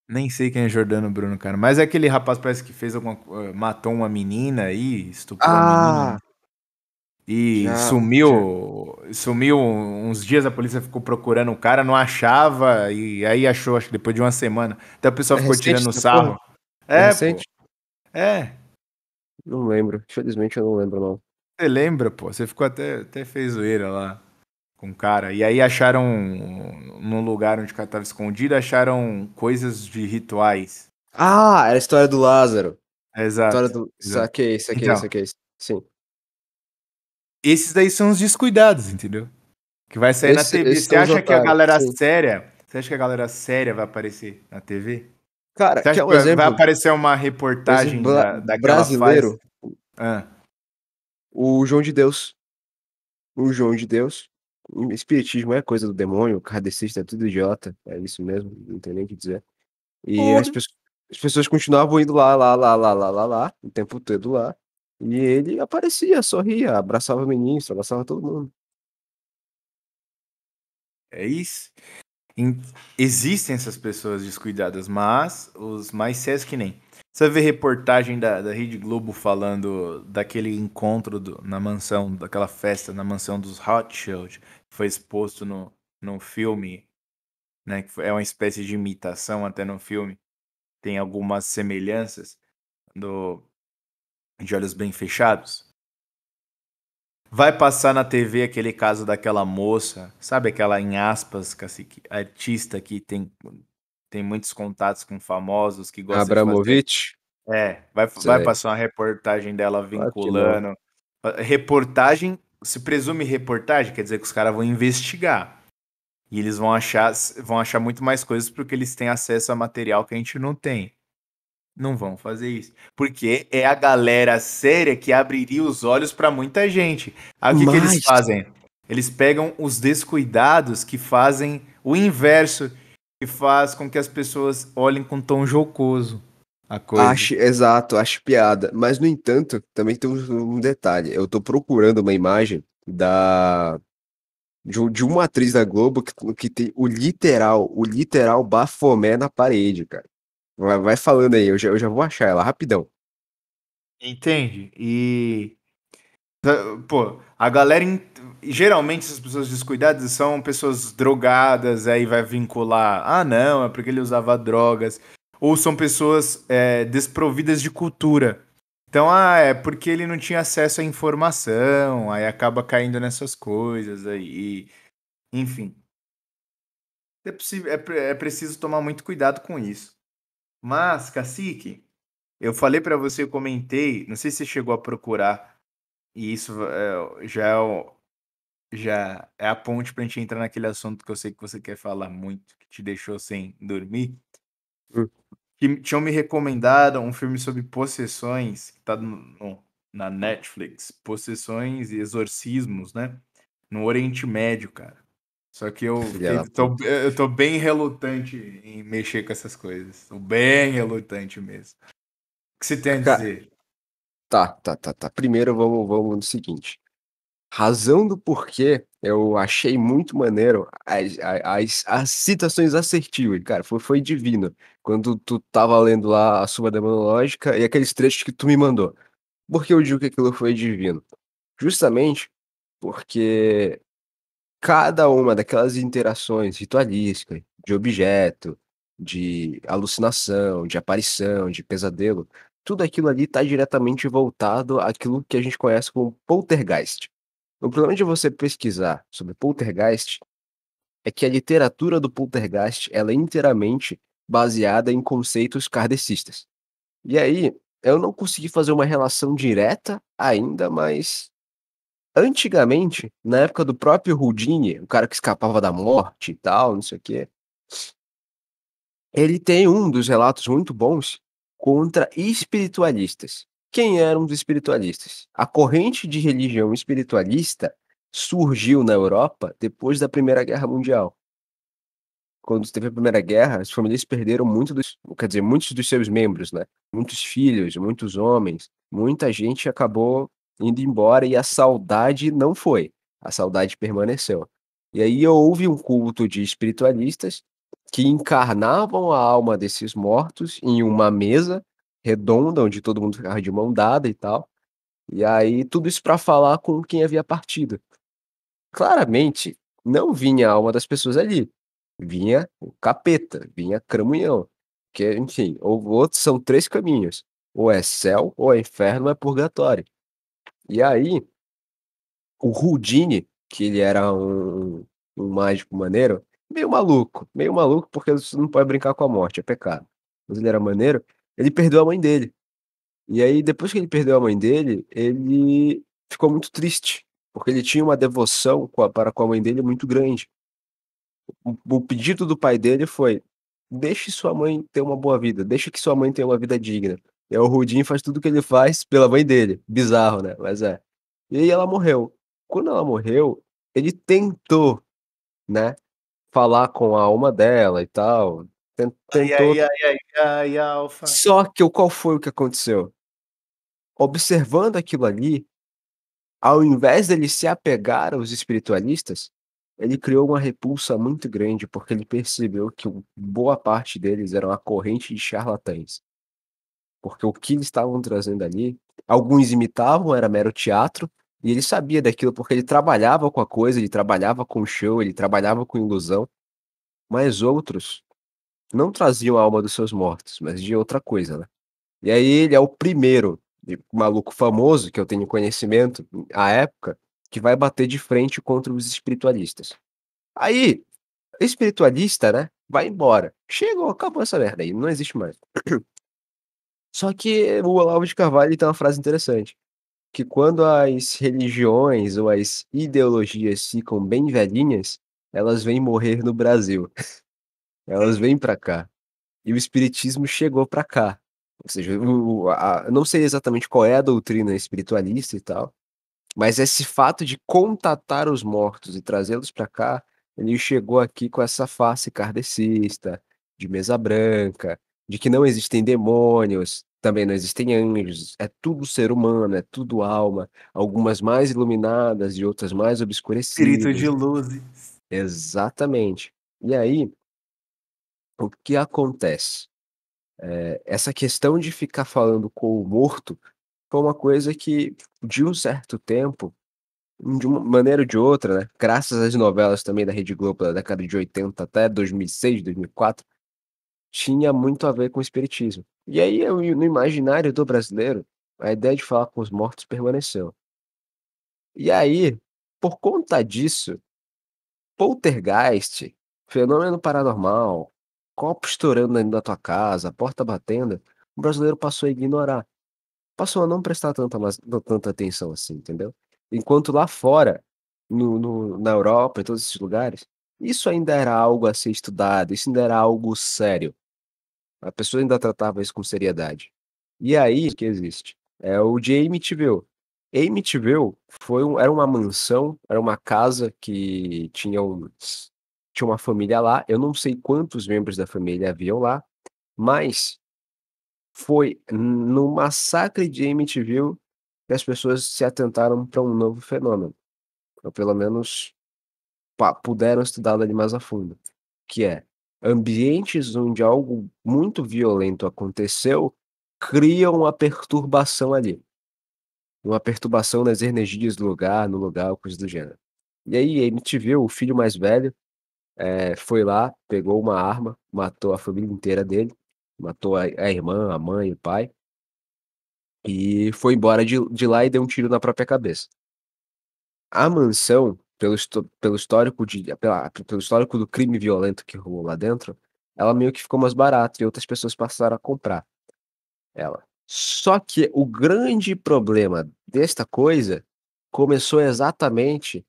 Nem sei quem é Jordano Bruno, cara. Mas é aquele rapaz parece que matou uma menina aí, estuprou a menina. Ah, E já. sumiu uns dias, a polícia ficou procurando o cara, não achava, e aí achou, acho que depois de uma semana. Até o pessoal É ficou recente tirando essa porra? sarro. É Pô. recente? É. Não lembro. Infelizmente eu não lembro, não. Você lembra, pô? Você ficou até fez zoeira lá com o cara. E aí acharam, num lugar onde o cara tava escondido, acharam coisas de rituais. Ah, era a história do Lázaro. História Exato, do. exato. Saquei, saquei, Então, saquei. Sim. esses daí são os descuidados, entendeu? Que vai sair na TV. Esses Você são os acha que a otários, galera sim. séria. Você acha que a galera séria vai aparecer na TV? Cara, Você acha quer que um vai exemplo? aparecer uma Um exemplo reportagem daquela faz. brasileiro, Ah, o João de Deus. O João de Deus. O espiritismo é coisa do demônio, o kardecista é tudo idiota. É isso mesmo, não tem nem o que dizer. E porra. as pessoas continuavam indo lá, o tempo todo lá. E ele aparecia, sorria, abraçava o ministro, abraçava todo mundo. É isso. Em- Existem essas pessoas descuidadas, mas os mais sérios que nem. Você vê reportagem da Rede Globo falando daquele encontro na mansão, daquela festa na mansão dos Rothschild, que foi exposto no filme, né? É uma espécie de imitação até no filme. Tem algumas semelhanças do De Olhos Bem Fechados. Vai passar na TV aquele caso daquela moça, sabe aquela, em aspas, cacique, artista que tem tem muitos contatos com famosos que gosta de fazer. Abramovich? Vai Sei. passar uma reportagem dela Claro que não. vinculando. Reportagem, se presume reportagem, quer dizer que os caras vão investigar. E eles vão achar muito mais coisas porque eles têm acesso a material que a gente não tem. Não vão fazer isso. Porque é a galera séria que abriria os olhos pra muita gente. Aí o que que eles Mas fazem? Eles pegam os descuidados que fazem o inverso, que faz com que as pessoas olhem com tom jocoso a coisa. exato, acho piada. Mas, no entanto, também tem um detalhe. Eu tô procurando uma imagem de uma atriz da Globo que tem o literal Bafomé na parede, cara. Vai falando aí, eu já vou achar ela rapidão. Entende? Pô, a galera. Geralmente essas pessoas descuidadas são pessoas drogadas, aí vai vincular. Ah, não, é porque ele usava drogas. Ou são pessoas desprovidas de cultura. Então, é porque ele não tinha acesso à informação, aí acaba caindo nessas coisas aí. Enfim. É preciso tomar muito cuidado com isso. Mas, Cacique, eu falei pra você, eu comentei, não sei se você chegou a procurar, e isso já é a ponte pra gente entrar naquele assunto que eu sei que você quer falar muito, que te deixou sem dormir. Hum. Que tinham me recomendado um filme sobre possessões, que tá na Netflix. Possessões e exorcismos, né? No Oriente Médio, cara. Só que Filha da puta. eu tô bem relutante em mexer com essas coisas. Tô bem relutante mesmo. O que você tem a Cara, dizer? tá. Primeiro vamos no seguinte. Razão do porquê eu achei muito maneiro as citações assertivas, cara, foi divino. Quando tu tava lendo lá a Suma Demonológica e aqueles trechos que tu me mandou. Por que eu digo que aquilo foi divino? Justamente porque cada uma daquelas interações ritualísticas, de objeto, de alucinação, de aparição, de pesadelo, tudo aquilo ali está diretamente voltado àquilo que a gente conhece como poltergeist. O problema de você pesquisar sobre poltergeist é que a literatura do poltergeist ela é inteiramente baseada em conceitos kardecistas. E aí, eu não consegui fazer uma relação direta ainda, mas antigamente, na época do próprio Houdini, o cara que escapava da morte e tal, não sei o quê, ele tem um dos relatos muito bons contra espiritualistas. Quem eram os espiritualistas? A corrente de religião espiritualista surgiu na Europa depois da Primeira Guerra Mundial. Quando teve a Primeira Guerra, as famílias perderam muitos dos seus membros, né? Muitos filhos, muitos homens, muita gente acabou indo embora e a saudade não foi, a saudade permaneceu. E aí houve um culto de espiritualistas que encarnavam a alma desses mortos em uma mesa redonda, onde todo mundo ficava de mão dada e tal, e aí tudo isso para falar com quem havia partido. Claramente, não vinha a alma das pessoas ali, vinha o capeta, vinha cramunhão, que enfim, ou outros são 3 caminhos, ou é céu, ou é inferno, ou é purgatório. E aí, o Houdini, que ele era um mágico maneiro, meio maluco porque você não pode brincar com a morte, é pecado, mas ele era maneiro, ele perdeu a mãe dele. E aí, depois que ele perdeu a mãe dele, ele ficou muito triste, porque ele tinha uma devoção para com a mãe dele muito grande. O pedido do pai dele foi: "Deixe sua mãe ter uma boa vida, deixe que sua mãe tenha uma vida digna". E aí o Houdini faz tudo o que ele faz pela mãe dele. Bizarro, né, mas é. E aí ela morreu. Quando ela morreu, ele tentou, né, falar com a alma dela e tal, Ai, ai, tentou, ai, ai, ai, Alfa. só que qual foi o que aconteceu? Observando aquilo ali, ao invés dele se apegar aos espiritualistas, ele criou uma repulsa muito grande, porque ele percebeu que boa parte deles eram a corrente de charlatães. Porque o que eles estavam trazendo ali, alguns imitavam, era mero teatro, e ele sabia daquilo porque ele trabalhava com a coisa, ele trabalhava com show, ele trabalhava com ilusão, mas outros não traziam a alma dos seus mortos, mas de outra coisa, né. E aí ele é o primeiro maluco famoso que eu tenho conhecimento, à época, que vai bater de frente contra os espiritualistas. Aí, espiritualista, né, vai embora. Chegou, acabou essa merda aí, não existe mais. Só que o Olavo de Carvalho ele tem uma frase interessante, que quando as religiões ou as ideologias ficam bem velhinhas, elas vêm morrer no Brasil, elas vêm pra cá. E o espiritismo chegou pra cá. Ou seja, eu não sei exatamente qual é a doutrina espiritualista e tal, mas esse fato de contatar os mortos e trazê-los pra cá, ele chegou aqui com essa face kardecista, de mesa branca, de que não existem demônios, também não existem anjos, é tudo ser humano, é tudo alma, algumas mais iluminadas e outras mais Espírito de obscurecidas. luzes. Exatamente. E aí, o que acontece? Essa questão de ficar falando com o morto foi uma coisa que, de um certo tempo, de uma maneira ou de outra, né, graças às novelas também da Rede Globo da década de 80 até 2006, 2004, tinha muito a ver com o espiritismo. E aí, no imaginário do brasileiro, a ideia de falar com os mortos permaneceu. E aí, por conta disso, poltergeist, fenômeno paranormal, copo estourando dentro da tua casa, porta batendo, o brasileiro passou a ignorar. Passou a não prestar tanta atenção assim, entendeu. Enquanto lá fora, na Europa, em todos esses lugares, isso ainda era algo a ser estudado, isso ainda era algo sério. A pessoa ainda tratava isso com seriedade. E aí, o que existe, é o de Amityville. Amityville era uma mansão, era uma casa que tinha uma família lá, eu não sei quantos membros da família haviam lá, mas foi no massacre de Amityville que as pessoas se atentaram para um novo fenômeno, ou pelo menos puderam estudá-lo ali mais a fundo, que é ambientes onde algo muito violento aconteceu, criam uma perturbação ali, uma perturbação nas energias do lugar, no lugar, ou coisa do gênero. E aí Amityville, o filho mais velho, foi lá, pegou uma arma, matou a família inteira dele, matou a irmã, a mãe, o pai. E foi embora de lá e deu um tiro na própria cabeça. A mansão, pelo histórico pelo histórico do crime violento que rolou lá dentro, ela meio que ficou mais barata e outras pessoas passaram a comprar ela. Só que o grande problema desta coisa começou exatamente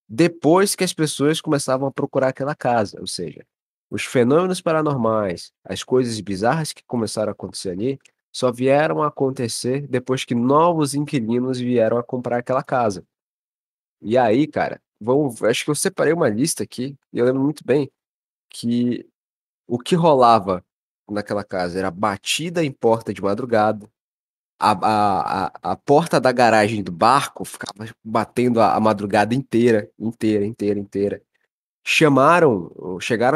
depois que as pessoas começavam a procurar aquela casa, ou seja, os fenômenos paranormais, as coisas bizarras que começaram a acontecer ali, só vieram a acontecer depois que novos inquilinos vieram a comprar aquela casa. E aí, cara, acho que eu separei uma lista aqui, e eu lembro muito bem que o que rolava naquela casa era batida em porta de madrugada, a porta da garagem do barco ficava batendo a madrugada inteira, inteira, inteira, inteira. Chegaram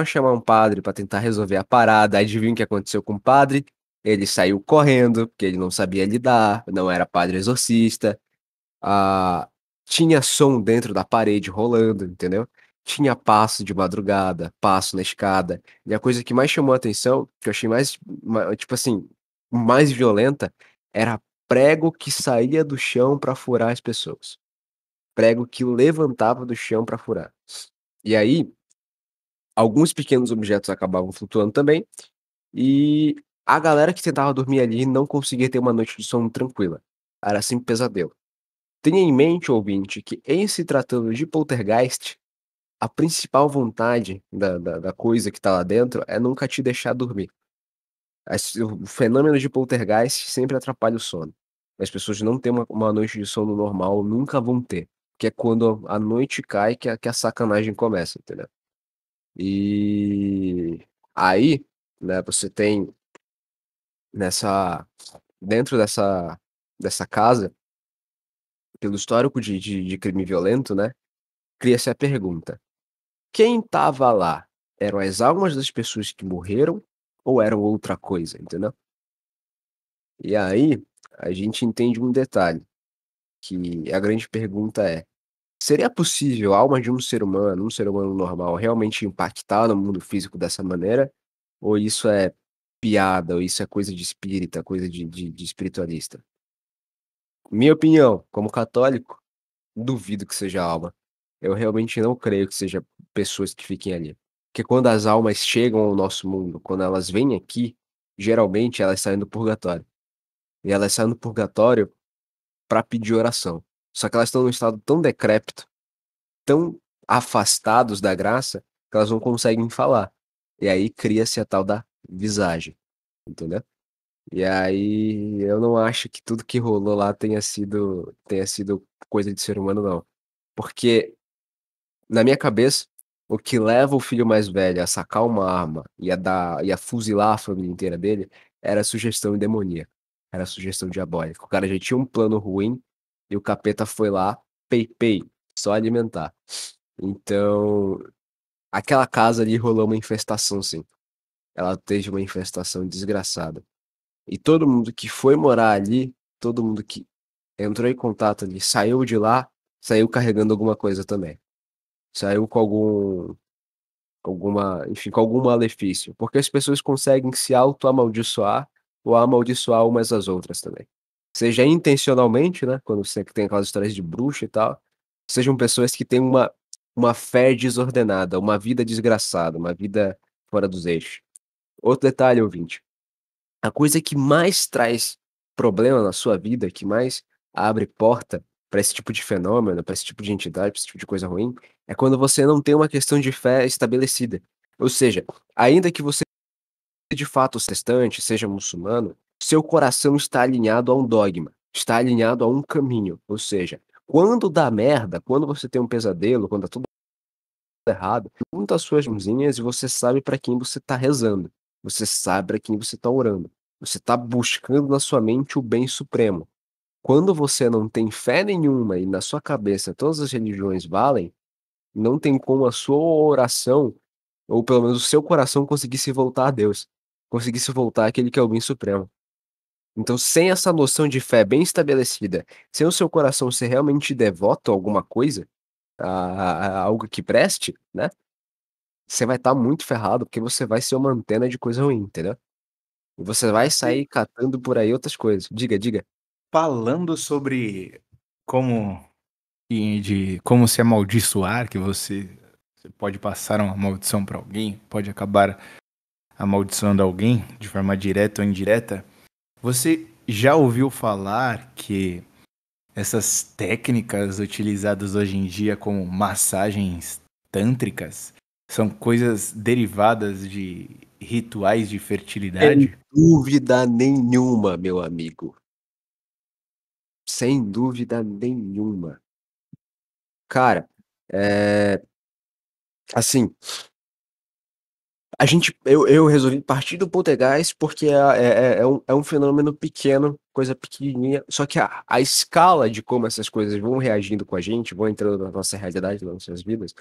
a chamar um padre para tentar resolver a parada, adivinha o que aconteceu com o padre? Ele saiu correndo, porque ele não sabia lidar, não era padre exorcista. Ah, tinha som dentro da parede rolando, entendeu? Tinha passo de madrugada, passo na escada. E a coisa que mais chamou a atenção, que eu achei tipo assim, mais violenta, era prego que saía do chão para furar as pessoas. Prego que levantava do chão para furar. E aí, alguns pequenos objetos acabavam flutuando também, e a galera que tentava dormir ali não conseguia ter uma noite de sono tranquila. Era sempre pesadelo. Tenha em mente, ouvinte, que em se tratando de poltergeist, a principal vontade da coisa que tá lá dentro é nunca te deixar dormir. O fenômeno de poltergeist sempre atrapalha o sono. As pessoas não têm uma noite de sono normal, nunca vão ter. Que é quando a noite cai que a sacanagem começa, entendeu? E aí, né, você tem nessa dentro dessa casa, pelo histórico de crime violento, né, cria-se a pergunta: quem estava lá? Eram as almas das pessoas que morreram ou eram outra coisa, entendeu? E aí, a gente entende um detalhe, que a grande pergunta é: seria possível a alma de um ser humano normal, realmente impactar no mundo físico dessa maneira? Ou isso é piada, ou isso é coisa de espírita, coisa de espiritualista? Minha opinião, como católico, duvido que seja alma. Eu realmente não creio que seja pessoas que fiquem ali. Porque quando as almas chegam ao nosso mundo, quando elas vêm aqui, geralmente elas saem do purgatório. E elas saem do purgatório para pedir oração. Só que elas estão num estado tão decrépito, tão afastados da graça, que elas não conseguem falar. E aí cria-se a tal da visagem, entendeu? E aí eu não acho que tudo que rolou lá tenha sido coisa de ser humano, não. Porque, na minha cabeça, o que leva o filho mais velho a sacar uma arma e a fuzilar a família inteira dele era sugestão demoníaca, era sugestão diabólica. O cara já tinha um plano ruim e o capeta foi lá, pei, pei, só alimentar. Então, aquela casa ali rolou uma infestação, sim. Ela teve uma infestação desgraçada. E todo mundo que foi morar ali, todo mundo que entrou em contato ali, saiu de lá, saiu carregando alguma coisa também. Saiu com enfim, com algum malefício. Porque as pessoas conseguem se auto-amaldiçoar ou amaldiçoar umas às outras também. Seja intencionalmente, né? Quando você tem aquelas histórias de bruxa e tal, sejam pessoas que têm uma fé desordenada, uma vida desgraçada, uma vida fora dos eixos. Outro detalhe, ouvinte. A coisa que mais traz problema na sua vida, que mais abre porta para esse tipo de fenômeno, para esse tipo de entidade, para esse tipo de coisa ruim, é quando você não tem uma questão de fé estabelecida. Ou seja, ainda que você de fato protestante, seja muçulmano, seu coração está alinhado a um dogma, está alinhado a um caminho. Ou seja, quando dá merda, quando você tem um pesadelo, quando tá tudo errado, junta as suas mãozinhas e você sabe para quem você está rezando. Você sabe para quem você está orando. Você está buscando na sua mente o bem supremo. Quando você não tem fé nenhuma e na sua cabeça todas as religiões valem, não tem como a sua oração, ou pelo menos o seu coração conseguir se voltar a Deus, conseguir se voltar àquele que é o bem supremo. Então, sem essa noção de fé bem estabelecida, sem o seu coração ser realmente devoto a alguma coisa, a algo que preste, né? Você vai estar muito ferrado, porque você vai ser uma antena de coisa ruim, entendeu? E você vai Você sair catando por aí outras coisas. Diga, diga. falando sobre como de como se amaldiçoar, que você pode passar uma maldição para alguém, pode acabar amaldiçoando alguém de forma direta ou indireta. Você já ouviu falar que essas técnicas utilizadas hoje em dia como massagens tântricas são coisas derivadas de rituais de Sem fertilidade? dúvida nenhuma, meu amigo. Sem dúvida nenhuma. Cara, assim, eu resolvi partir do poltergeist porque é um fenômeno pequeno, coisa pequenininha, só que a escala de como essas coisas vão reagindo com a gente, vão entrando na nossa realidade, nas nossas vidas,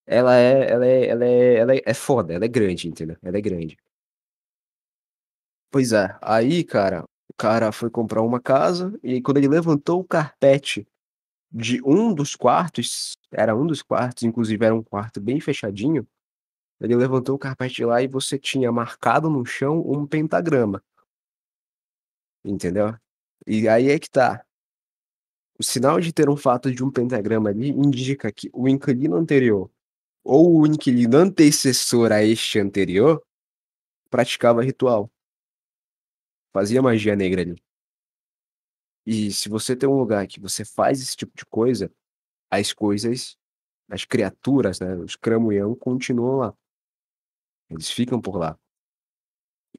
ela é foda, ela é grande, entendeu? Ela é grande. Pois é, aí, cara, o cara foi comprar uma casa e aí quando ele levantou o carpete de um dos quartos, era um dos quartos, inclusive era um quarto bem fechadinho, ele levantou o carpete de lá e você tinha marcado no chão um pentagrama, entendeu? E aí é que tá, o sinal de ter um fato de um pentagrama ali indica que o inquilino anterior ou o inquilino antecessor a este anterior praticava ritual, fazia magia negra ali. E se você tem um lugar que você faz esse tipo de coisa, as coisas, as criaturas, né, os cramunhão continuam lá, eles ficam por lá.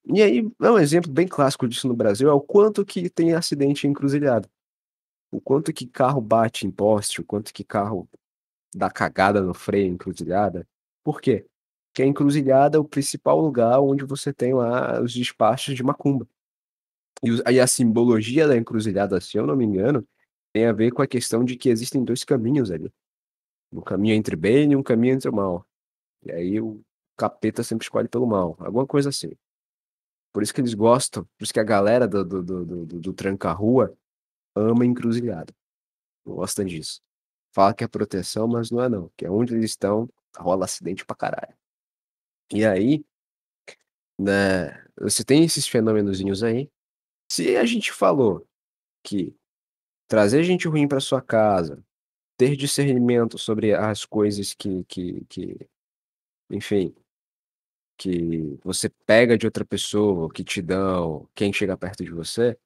E aí, é um exemplo bem clássico disso no Brasil, é o quanto que tem acidente em encruzilhada. O quanto que carro bate em poste, o quanto que carro dá cagada no freio em encruzilhada. Por quê? Porque a encruzilhada é o principal lugar onde você tem lá os despachos de macumba. E a simbologia da encruzilhada, se eu não me engano, tem a ver com a questão de que existem 2 caminhos ali. Um caminho entre bem e um caminho entre o mal. E aí o capeta sempre escolhe pelo mal, alguma coisa assim. Por isso que eles gostam, por isso que a galera do tranca-rua ama encruzilhada. Gosta disso. Fala que é proteção, mas não é não. Que é onde eles estão, rola acidente pra caralho. E aí, né, você tem esses fenômenozinhos aí. Se a gente falou que trazer gente ruim pra sua casa, ter discernimento sobre as coisas que enfim, que você pega de outra pessoa, que te dão, quem chega perto de você,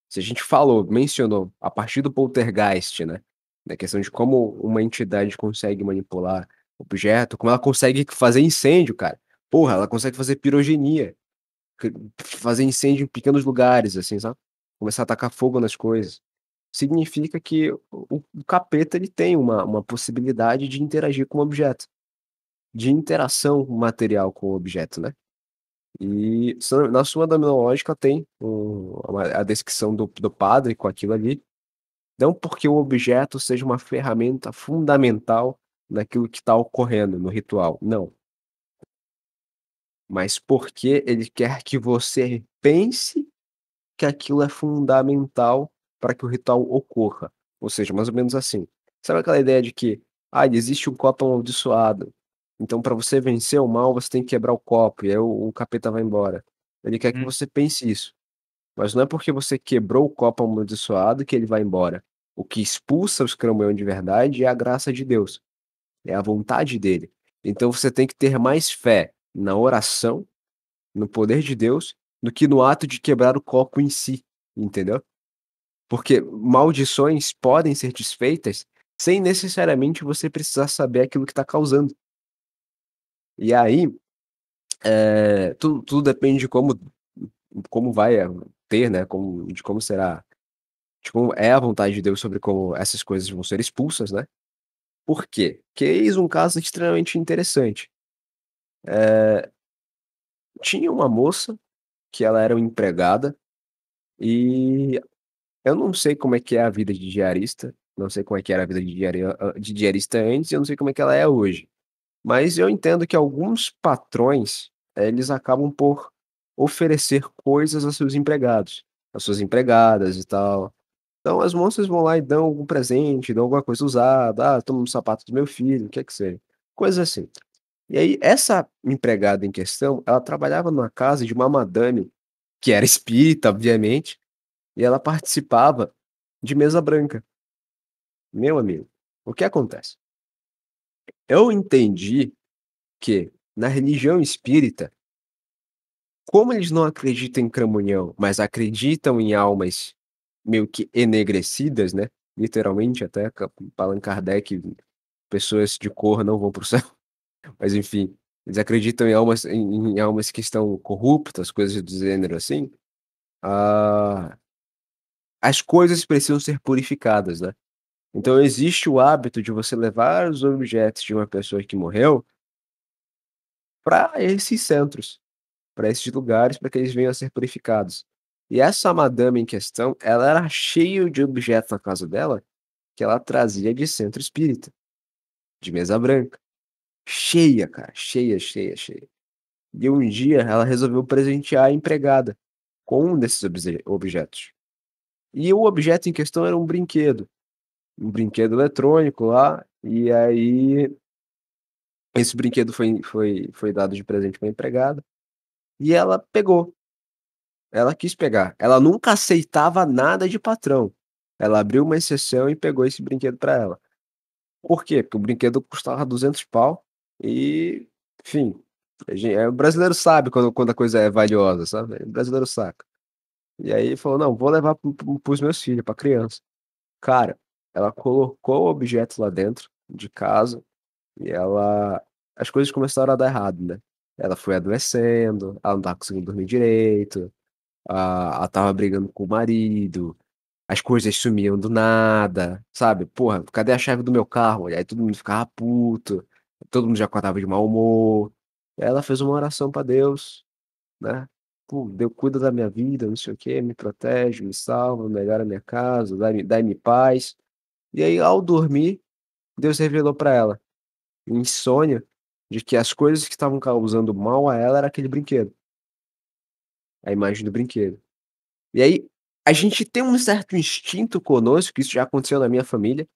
se a gente mencionou a partir do poltergeist, né, da questão de como uma entidade consegue manipular objeto, como ela consegue fazer incêndio, cara. Porra, ela consegue fazer pirogenia, fazer incêndio em pequenos lugares, assim, sabe? Começar a tacar fogo nas coisas. Significa que o capeta ele tem uma possibilidade de interagir com o objeto, de interação material com o objeto, né? E na sua dominológica tem a descrição do padre com aquilo ali, não porque o objeto seja uma ferramenta fundamental naquilo que está ocorrendo no ritual, não, mas porque ele quer que você pense que aquilo é fundamental para que o ritual ocorra. Ou seja, mais ou menos assim. Sabe aquela ideia de que, existe um copo amaldiçoado, então para você vencer o mal, você tem que quebrar o copo, e aí o capeta vai embora. Ele quer que Hum, você pense isso. Mas não é porque você quebrou o copo amaldiçoado que ele vai embora. O que expulsa os cramunhão de verdade é a graça de Deus, é a vontade dele. Então você tem que ter mais fé na oração, no poder de Deus, do que no ato de quebrar o copo em si, entendeu? Porque maldições podem ser desfeitas sem necessariamente você precisar saber aquilo que está causando. E aí, tudo depende de como vai ter, né? De como será, de como é a vontade de Deus sobre como essas coisas vão ser expulsas, né? Por quê? Que eis um caso extremamente interessante. Tinha uma moça que ela era uma empregada e eu não sei como é que é a vida de diarista, não sei como é que era a vida de diarista antes, e eu não sei como é que ela é hoje. Mas eu entendo que alguns patrões, eles acabam por oferecer coisas aos seus empregados, às suas empregadas e tal. Então as moças vão lá e dão algum presente, dão alguma coisa usada, toma um sapato do meu filho, o que é que seja. Coisas assim. E aí essa empregada em questão, ela trabalhava numa casa de uma madame, que era espírita, obviamente, e ela participava de mesa branca. Meu amigo, o que acontece? Eu entendi que na religião espírita, como eles não acreditam em cramunhão, mas acreditam em almas meio que enegrecidas, né? Literalmente, até para Allan Kardec, pessoas de cor não vão para o céu. Mas enfim, eles acreditam em almas que estão corruptas, coisas do gênero assim. Ah, as coisas precisam ser purificadas, né? Então existe o hábito de você levar os objetos de uma pessoa que morreu para esses centros, para esses lugares, para que eles venham a ser purificados. E essa madame em questão, ela era cheia de objetos na casa dela que ela trazia de centro espírita, de mesa branca. Cheia, cara, cheia, cheia, cheia. E um dia ela resolveu presentear a empregada com um desses objetos. E o objeto em questão era um brinquedo eletrônico lá, e aí esse brinquedo foi dado de presente para a empregada, e ela pegou. Ela quis pegar. Ela nunca aceitava nada de patrão. Ela abriu uma exceção e pegou esse brinquedo para ela. Por quê? Porque o brinquedo custava 200 pau e, enfim, o brasileiro sabe quando a coisa é valiosa, sabe? O brasileiro saca. E aí falou: não, vou levar pros meus filhos, pra criança. Cara, ela colocou o objeto lá dentro de casa e as coisas começaram a dar errado, né? Ela foi adoecendo, ela não tava conseguindo dormir direito, ela tava brigando com o marido, as coisas sumiam do nada, sabe? Porra, cadê a chave do meu carro? E aí todo mundo ficava puto, todo mundo já acordava de mau humor. E aí ela fez uma oração pra Deus, né? Pô, Deus cuida da minha vida, não sei o quê, me protege, me salva, melhora a minha casa, dá-me paz. E aí, ao dormir, Deus revelou pra ela, em sonho, de que as coisas que estavam causando mal a ela era aquele brinquedo, a imagem do brinquedo. E aí, a gente tem um certo instinto conosco, isso já aconteceu na minha família,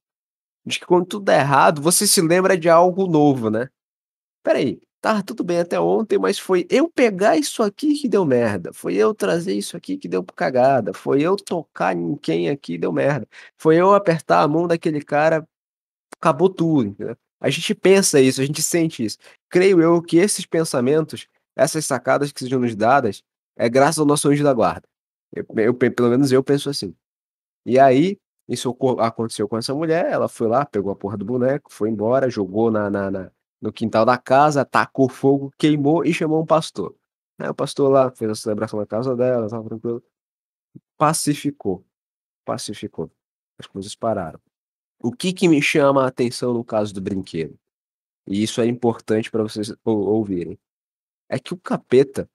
de que quando tudo dá errado, você se lembra de algo novo, né? Espera aí, estava tudo bem até ontem, mas foi eu pegar isso aqui que deu merda, foi eu trazer isso aqui que deu cagada, foi eu tocar em quem aqui deu merda, foi eu apertar a mão daquele cara, acabou tudo, entendeu? A gente pensa isso, a gente sente isso. Creio eu que esses pensamentos, essas sacadas que sejam nos dadas é graças ao nosso anjo da guarda. Pelo menos eu penso assim. E aí, isso aconteceu com essa mulher, ela foi lá, pegou a porra do boneco, foi embora, jogou no quintal da casa, tacou fogo, queimou e chamou um pastor. Aí o pastor lá fez a celebração na casa dela, tava tranquilo. Pacificou, pacificou. As coisas pararam. O que me chama a atenção no caso do brinquedo, e isso é importante para vocês ouvirem, é que o capeta,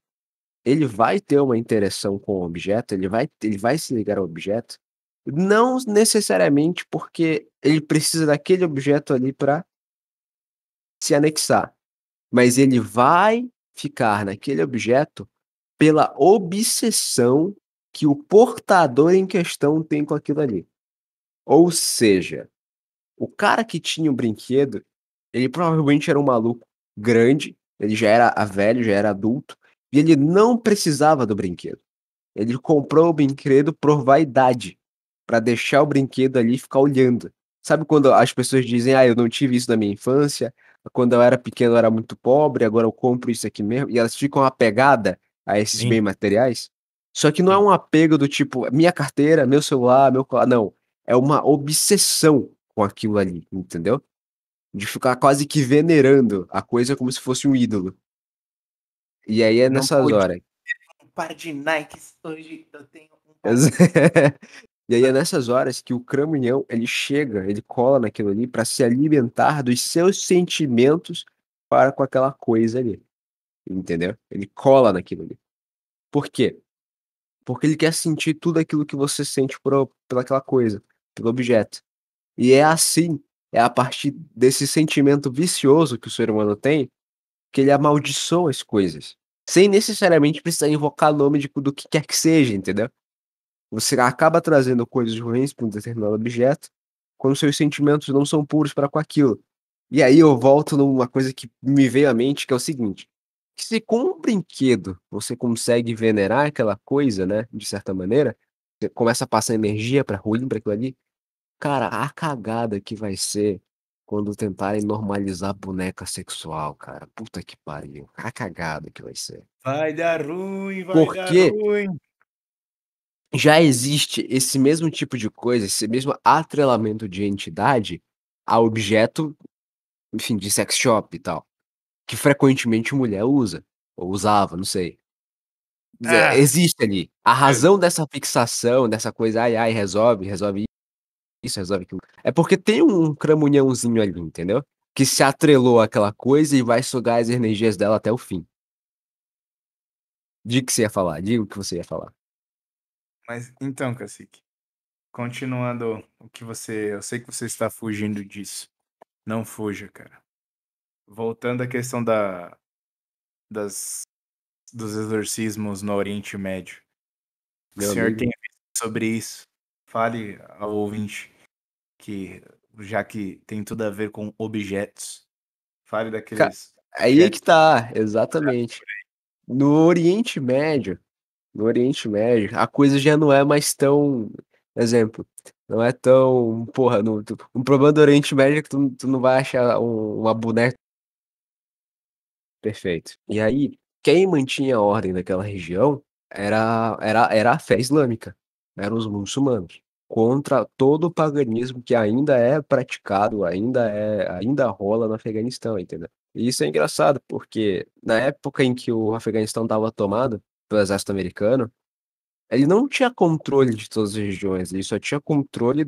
ele vai ter uma interação com o objeto, ele vai se ligar ao objeto, não necessariamente porque ele precisa daquele objeto ali para se anexar, mas ele vai ficar naquele objeto pela obsessão que o portador em questão tem com aquilo ali. Ou seja, o cara que tinha o brinquedo, ele provavelmente era um maluco grande, ele já era velho, já era adulto, e ele não precisava do brinquedo. Ele comprou o brinquedo por vaidade, pra deixar o brinquedo ali e ficar olhando. Sabe quando as pessoas dizem: "Ah, eu não tive isso na minha infância, quando eu era pequeno eu era muito pobre, agora eu compro isso aqui mesmo", e elas ficam apegada a esses Sim, bens materiais? Só que não é sim. um apego do tipo: "Minha carteira, meu celular, meu colar", não, é uma obsessão com aquilo ali, entendeu? De ficar quase que venerando a coisa como se fosse um ídolo. E aí é Não nessas podia horas. ter um par de Nikes, hoje eu tenho um par Exa de Nikes. E aí é nessas horas que o cramunhão, ele chega, ele cola naquilo ali para se alimentar dos seus sentimentos para com aquela coisa ali, entendeu? Ele cola naquilo ali. Por quê? Porque ele quer sentir tudo aquilo que você sente pelaquela coisa, pelo objeto. E é assim, é a partir desse sentimento vicioso que o ser humano tem, que ele amaldiçoa as coisas, sem necessariamente precisar invocar nome do que quer que seja, entendeu? Você acaba trazendo coisas ruins para um determinado objeto, quando seus sentimentos não são puros para com aquilo. E aí eu volto numa coisa que me veio à mente, que é o seguinte: que se com um brinquedo você consegue venerar aquela coisa, né, de certa maneira, você começa a passar energia para ruim para aquilo ali, cara, a cagada que vai ser quando tentarem normalizar boneca sexual, cara. Puta que pariu. A cagada que vai ser. Vai dar ruim, vai dar Porque ruim. já existe esse mesmo tipo de coisa, esse mesmo atrelamento de entidade a objeto, enfim, de sex shop e tal, que frequentemente mulher usa, ou usava, não sei. Ah, Existe ali. A é, razão dessa fixação, dessa coisa, ai, ai, resolve isso, resolve aquilo, é porque tem um cramunhãozinho ali, entendeu? Que se atrelou àquela coisa e vai sugar as energias dela até o fim. Diga o que você ia falar, diga o que você ia falar. mas então, Cacique, continuando o que você, eu sei que você está fugindo disso. Não fuja, cara. Voltando à questão das dos exorcismos no Oriente Médio. O Meu senhor tem amigo. visto sobre isso? Fale ao ouvinte que, já que tem tudo a ver com objetos, fale Ca daqueles Aí é que objetos. tá, exatamente. No Oriente Médio no Oriente Médio, a coisa já não é mais tão exemplo, não é tão porra, um problema do Oriente Médio é que tu não vai achar uma boneca perfeito. E aí, quem mantinha a ordem daquela região era a fé islâmica, eram os muçulmanos, contra todo o paganismo que ainda é praticado, ainda rola no Afeganistão, entendeu. E isso é engraçado, porque na época em que o Afeganistão estava tomado pelo exército americano, ele não tinha controle de todas as regiões, ele só tinha controle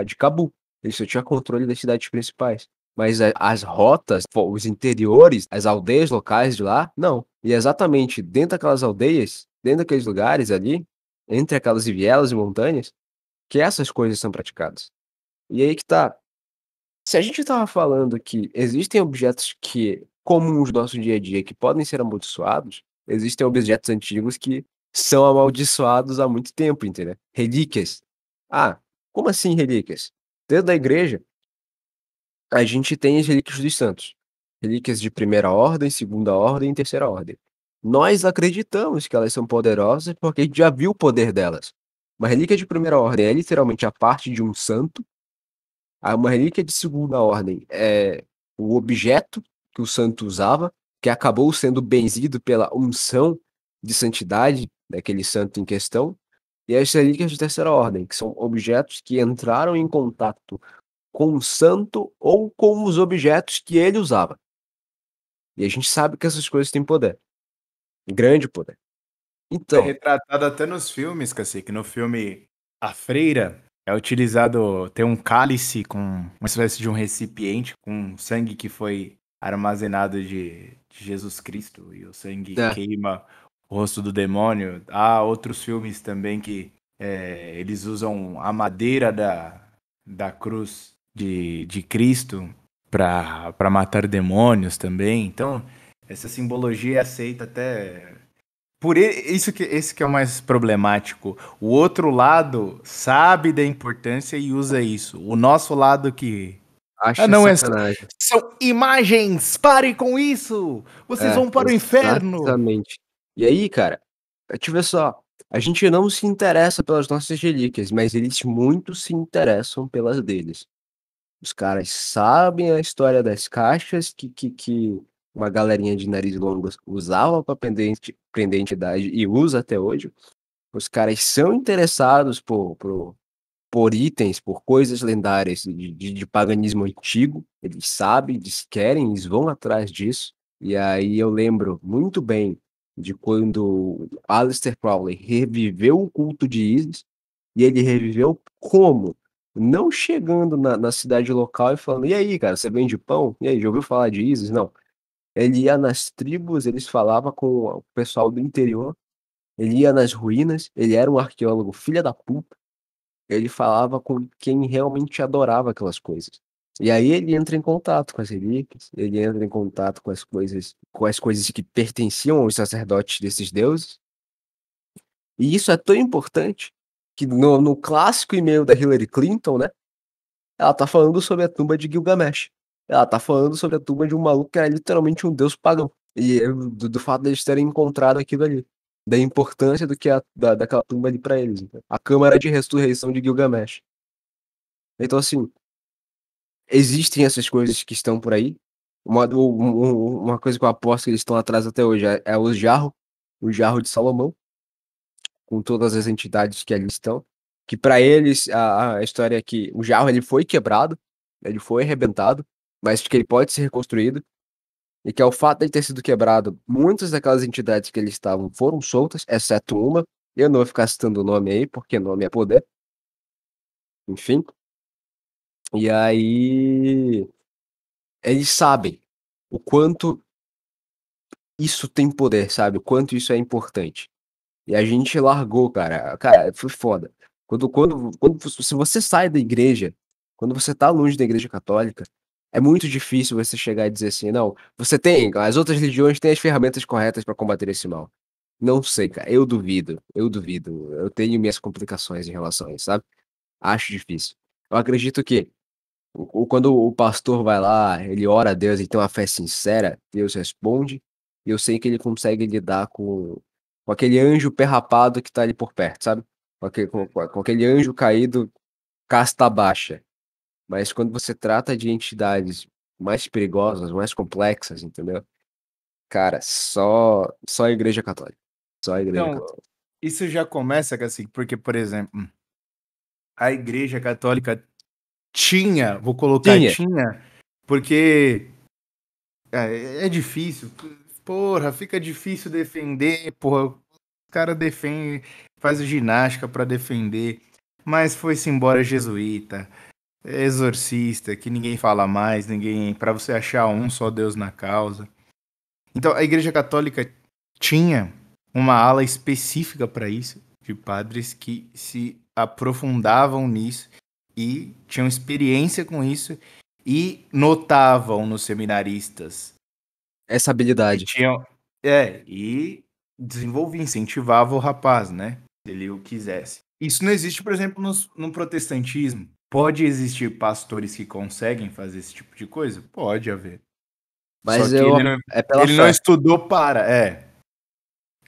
de Cabu, ele só tinha controle das cidades principais. Mas as rotas, pô, os interiores, as aldeias locais de lá, não. E exatamente dentro daquelas aldeias, dentro daqueles lugares ali, entre aquelas vielas e montanhas, que essas coisas são praticadas. E aí que tá, se a gente estava falando que existem objetos que, comuns do nosso dia a dia, que podem ser amaldiçoados, existem objetos antigos que são amaldiçoados há muito tempo, entendeu? Relíquias. Ah, como assim relíquias? Dentro da igreja, a gente tem as relíquias dos santos. Relíquias de primeira ordem, segunda ordem e terceira ordem. Nós acreditamos que elas são poderosas porque a gente já viu o poder delas. Uma relíquia de primeira ordem é literalmente a parte de um santo, uma relíquia de segunda ordem é o objeto que o santo usava, que acabou sendo benzido pela unção de santidade daquele santo em questão, e as relíquias de terceira ordem, que são objetos que entraram em contato com o santo ou com os objetos que ele usava. E a gente sabe que essas coisas têm poder, grande poder. É Então, retratado até nos filmes, Cacique. No filme A Freira, é utilizado, tem um cálice com uma espécie de um recipiente com sangue que foi armazenado de Jesus Cristo e o sangue é, queima o rosto do demônio. Há outros filmes também que eles usam a madeira da cruz de Cristo para matar demônios também. Então, essa simbologia é aceita até isso que esse que é o mais problemático. O outro lado sabe da importância e usa isso. O nosso lado que acha não sacanagem. são imagens. Pare com isso. Vocês É, vão para o inferno. exatamente. E aí, cara, deixa eu ver só. A gente não se interessa pelas nossas relíquias, mas eles muito se interessam pelas deles. Os caras sabem a história das caixas que uma galerinha de nariz longo usava para prender entidade e usa até hoje. Os caras são interessados por itens, por coisas lendárias de paganismo antigo. Eles sabem, eles querem, eles vão atrás disso. E aí eu lembro muito bem de quando Aleister Crowley reviveu o culto de Isis, e ele reviveu como? Não chegando na cidade local e falando, e aí, cara, você vende pão? E aí, já ouviu falar de Isis? Não. Ele ia nas tribos, eles falavam com o pessoal do interior, ele ia nas ruínas, ele era um arqueólogo filha da puta, ele falava com quem realmente adorava aquelas coisas. E aí ele entra em contato com as relíquias, ele entra em contato com as coisas que pertenciam aos sacerdotes desses deuses. E isso é tão importante que no clássico e-mail da Hillary Clinton, né? Ela tá falando sobre a tumba de Gilgamesh. Ela tá falando sobre a tumba de um maluco que era literalmente um deus pagão. E do fato deles terem encontrado aquilo ali. Da importância do que daquela tumba ali pra eles. Então. A câmara de ressurreição de Gilgamesh. Então, assim, existem essas coisas que estão por aí. Uma coisa que eu aposto que eles estão atrás até hoje é o jarro de Salomão, com todas as entidades que ali estão. Que para eles, a história é que o jarro ele foi quebrado, ele foi arrebentado, mas que ele pode ser reconstruído. E que ao fato de ele ter sido quebrado, muitas daquelas entidades que eles estavam foram soltas, exceto uma. Eu não vou ficar citando o nome aí, porque nome é poder. Enfim. E aí. Eles sabem o quanto isso tem poder, sabe? O quanto isso é importante. E a gente largou, cara. Cara, foi foda. Se você sai da igreja, quando você tá longe da igreja católica, é muito difícil você chegar e dizer assim, não, você tem, as outras religiões têm as ferramentas corretas para combater esse mal. Não sei, cara. Eu duvido. Eu duvido. Eu tenho minhas complicações em relação a isso, sabe? Acho difícil. Eu acredito que quando o pastor vai lá, ele ora a Deus e tem uma fé sincera, Deus responde, e eu sei que ele consegue lidar com aquele anjo perrapado que tá ali por perto, sabe? Com aquele anjo caído, casta baixa. Mas quando você trata de entidades mais perigosas, mais complexas, entendeu? Cara, só a Igreja Católica. Só a Igreja Então, Católica. isso já começa, Cacique, porque, por exemplo, a Igreja Católica tinha, vou colocar Tinha. tinha, porque é difícil. Porra, fica difícil defender, porra. O cara defende, faz ginástica pra defender, mas foi-se embora jesuíta, exorcista, que ninguém fala mais, ninguém, para você achar um só Deus na causa. Então, a Igreja Católica tinha uma ala específica para isso, de padres que se aprofundavam nisso e tinham experiência com isso e notavam nos seminaristas Essa que habilidade. tinham. E desenvolvia, incentivava o rapaz, né? Se ele o quisesse. Isso não existe, por exemplo, no protestantismo. Pode existir pastores que conseguem fazer esse tipo de coisa? Pode haver. Só Mas que é pela ele não fé. estudou para.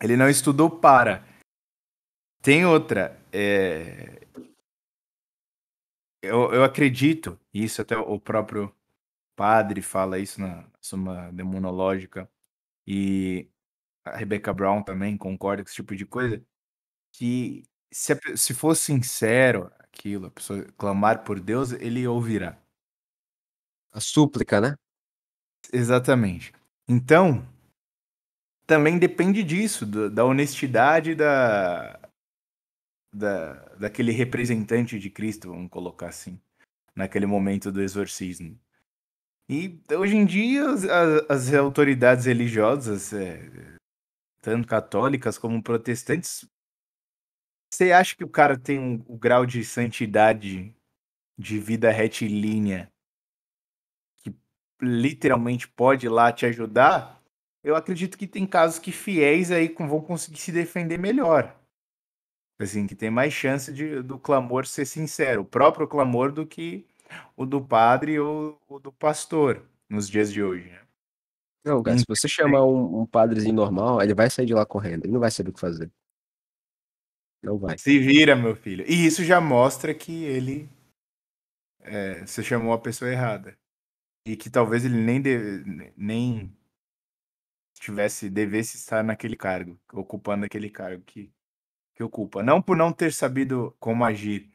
Ele não estudou para. Tem outra. Eu acredito, e isso até o próprio padre fala isso na Suma Demonológica, e a Rebecca Brown também concorda com esse tipo de coisa, que se for sincero aquilo, a pessoa clamar por Deus, ele ouvirá. A súplica, né? Exatamente. Então, também depende disso, da honestidade daquele representante de Cristo, vamos colocar assim, naquele momento do exorcismo. E hoje em dia as autoridades religiosas, tanto católicas como protestantes, você acha que o cara tem o grau de santidade de vida retilínea que literalmente pode ir lá te ajudar? Eu acredito que tem casos que fiéis aí vão conseguir se defender melhor. Assim, que tem mais chance do clamor ser sincero, o próprio clamor do que o do padre ou o do pastor nos dias de hoje, né. Não, cara, se você chamar um padrezinho normal, ele vai sair de lá correndo, ele não vai saber o que fazer. Não vai. Se vira, meu filho. E isso já mostra que ele, você chamou a pessoa errada. E que talvez ele nem devesse estar naquele cargo, ocupando aquele cargo que ocupa. Não por não ter sabido como agir,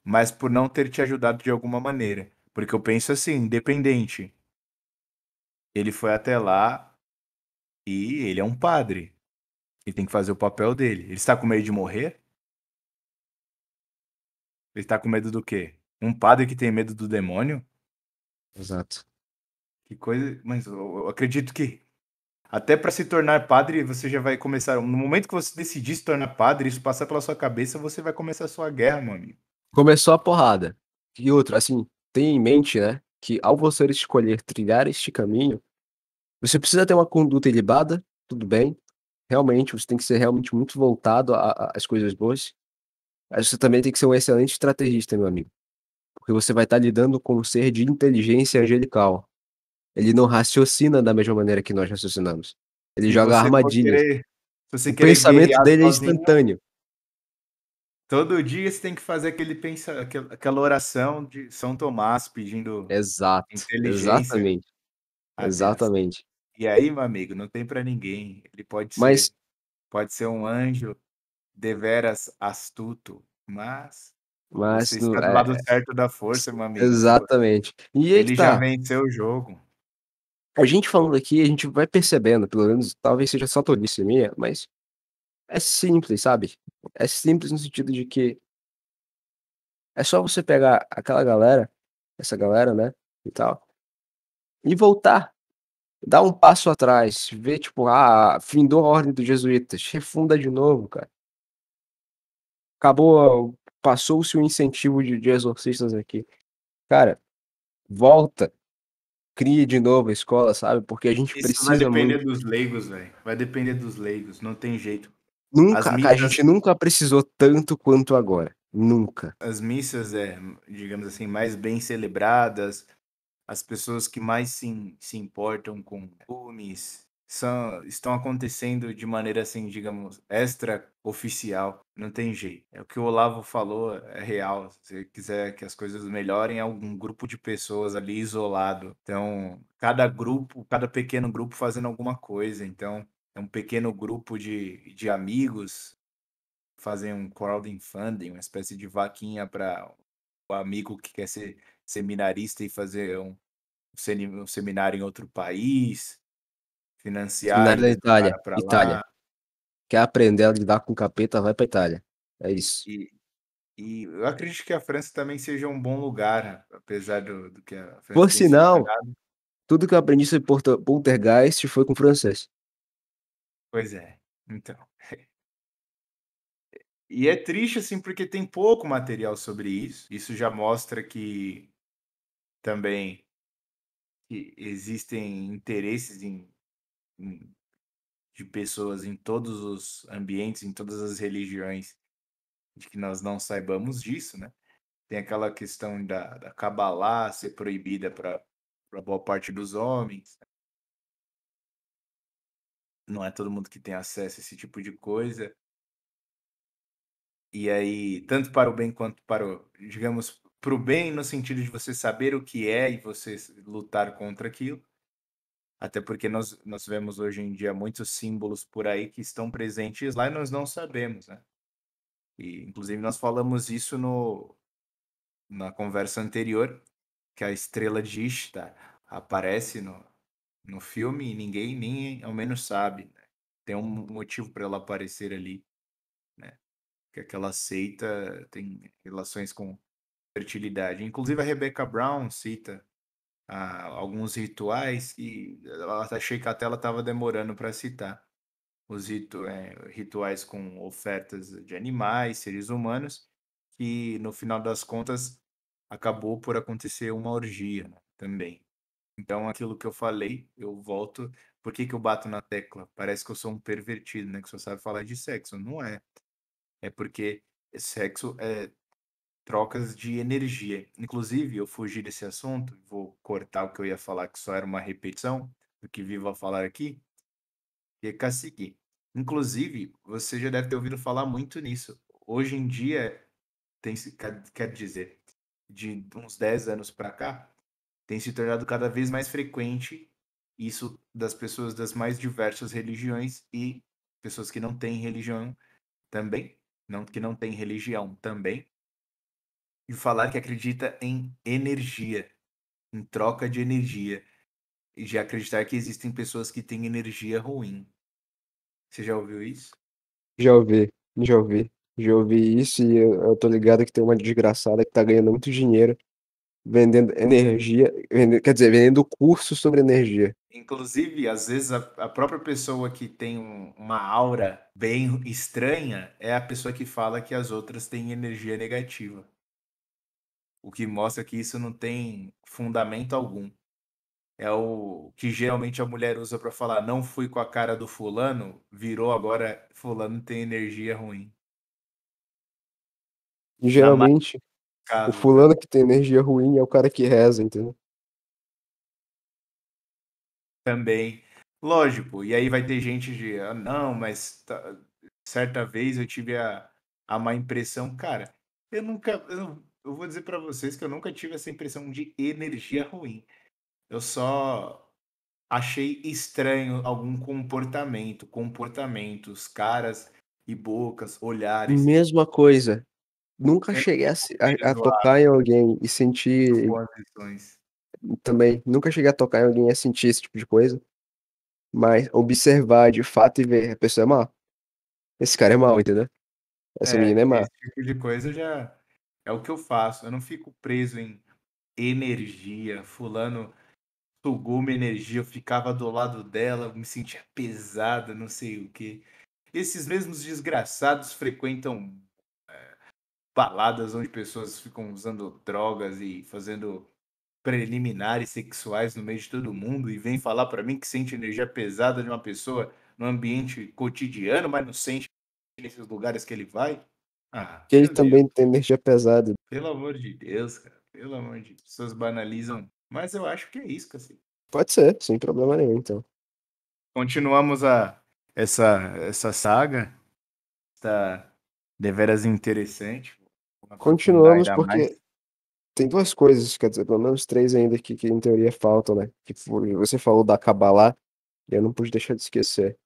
mas por não ter te ajudado de alguma maneira. Porque eu penso assim, independente, ele foi até lá e ele é um padre. Ele tem que fazer o papel dele. Ele está com medo de morrer? Ele está com medo do quê? Um padre que tem medo do demônio? Exato. Que coisa. Mas eu acredito que até para se tornar padre, você já vai começar. No momento que você decidir se tornar padre, isso passar pela sua cabeça, você vai começar a sua guerra, meu amigo. Começou a porrada. E outra, assim, tenha em mente, né, que ao você escolher trilhar este caminho, você precisa ter uma conduta ilibada, tudo bem, realmente, você tem que ser realmente muito voltado às coisas boas, mas você também tem que ser um excelente estrategista, meu amigo, porque você vai estar lidando com um ser de inteligência angelical. Ele não raciocina da mesma maneira que nós raciocinamos. Ele Se joga você for armadilhas. querer, se você O querer pensamento guerrear dele é sozinho, instantâneo. todo dia você tem que fazer aquela oração de São Tomás pedindo Exato, inteligência exatamente, a Deus. exatamente. E aí, meu amigo, não tem para ninguém. Ele Mas pode ser um anjo deveras astuto, mas você mas no está do lado certo da força, meu amigo. exatamente. E aí que Ele já tá, venceu o jogo. a gente falando aqui, a gente vai percebendo, pelo menos talvez seja só tolice minha, mas é simples, sabe. É simples no sentido de que é só você pegar aquela galera, essa galera, né, e tal, e voltar, dar um passo atrás, ver tipo, findou a ordem dos jesuítas, refunda de novo, cara. Acabou, passou-se o incentivo de exorcistas aqui. Cara, volta, cria de novo a escola, sabe, porque a gente Isso vai precisa depender muito. dos leigos, velho. Vai depender dos leigos, não tem jeito. As Nunca, a missas gente nunca precisou tanto quanto agora, nunca. as missas, digamos assim, mais bem celebradas, as pessoas que mais se importam com costumes estão acontecendo de maneira assim, digamos, extra-oficial. Não tem jeito. É o que o Olavo falou, é real. Se você quiser que as coisas melhorem, é algum grupo de pessoas ali isolado. Então, cada pequeno grupo fazendo alguma coisa. Então, é um pequeno grupo de amigos fazem um crowdfunding, uma espécie de vaquinha para o amigo que quer ser seminarista e fazer um seminário em outro país, financiar e Seminário da levar o Itália, cara para Itália. lá. Quer aprender a lidar com o capeta, vai pra Itália. É isso. E, e eu acredito que a França também seja um bom lugar, apesar do que a França Por tem se sinal, espalhado. tudo que eu aprendi sobre poltergeist foi com francês. Pois é, então. E é triste, assim, porque tem pouco material sobre isso. Isso já mostra que também que existem interesses em de pessoas em todos os ambientes, em todas as religiões, de que nós não saibamos disso, né. Tem aquela questão da Cabalá ser proibida para boa parte dos homens, não é todo mundo que tem acesso a esse tipo de coisa. E aí, tanto para o bem quanto para o digamos, para o bem no sentido de você saber o que é e você lutar contra aquilo, Até porque nós vemos hoje em dia muitos símbolos por aí que estão presentes lá e nós não sabemos, né? E, inclusive, nós falamos isso na conversa anterior, que a estrela de Ishtar aparece no filme e ninguém nem ao menos sabe, né? Tem um motivo para ela aparecer ali, né? Que aquela seita tem relações com fertilidade. Inclusive, a Rebecca Brown cita alguns rituais e eu achei que até ela estava demorando para citar os rituais com ofertas de animais, seres humanos, que no final das contas acabou por acontecer uma orgia, né, também. Então, aquilo que eu falei, eu volto. Por que que eu bato na tecla? Parece que eu sou um pervertido, né? Que só sabe falar de sexo. Não é. É porque sexo é trocas de energia. Inclusive, eu fugi desse assunto, vou cortar o que eu ia falar, que só era uma repetição do que vivo a falar aqui, que é cacique. Inclusive, você já deve ter ouvido falar muito nisso. Hoje em dia, quer dizer, de uns 10 anos para cá, tem se tornado cada vez mais frequente isso das pessoas das mais diversas religiões e pessoas que não têm religião também, que não têm religião também, e falar que acredita em energia, em troca de energia, e de acreditar que existem pessoas que têm energia ruim. Você já ouviu isso? Já ouvi, já ouvi. Já ouvi isso e eu tô ligado que tem uma desgraçada que tá ganhando muito dinheiro vendendo energia, quer dizer, vendendo curso sobre energia. Inclusive, às vezes a própria pessoa que tem uma aura bem estranha é a pessoa que fala que as outras têm energia negativa. O que mostra que isso não tem fundamento algum. É o que geralmente a mulher usa para falar, não fui com a cara do fulano, virou agora fulano tem energia ruim. E Na maioria geralmente, dos o casos, né? fulano que tem energia ruim é o cara que reza, entendeu? Também. Lógico, e aí vai ter gente de, não, mas certa vez eu tive a má impressão. Cara, eu vou dizer para vocês que eu nunca tive essa impressão de energia ruim. Eu só achei estranho algum comportamentos, caras e bocas, olhares. Mesma coisa. Nunca Eu não cheguei fico preso a tocar em alguém e sentir suposições. também. Nunca cheguei a tocar em alguém e sentir esse tipo de coisa. Mas observar de fato e ver, a pessoa é má. Esse cara é mau, entendeu? Essa menina é má. Esse tipo de coisa já é o que eu faço. Eu não fico preso em energia. Fulano sugou minha energia, eu ficava do lado dela, me sentia pesada, não sei o quê. Esses mesmos desgraçados frequentam baladas onde pessoas ficam usando drogas e fazendo preliminares sexuais no meio de todo mundo e vem falar pra mim que sente energia pesada de uma pessoa no ambiente cotidiano, mas não sente nesses lugares que ele vai. Ah, Que ele meu Deus, também tem energia pesada. pelo amor de Deus, cara, pelo amor de Deus, as pessoas banalizam, mas eu acho que é isso, assim. Pode ser, sem problema nenhum, então. Continuamos essa saga, está deveras interessante, vou aprofundar Continuamos ainda mais. porque tem duas coisas, quer dizer, pelo menos três ainda que em teoria faltam, né? Que você falou da Kabbalah, e eu não pude deixar de esquecer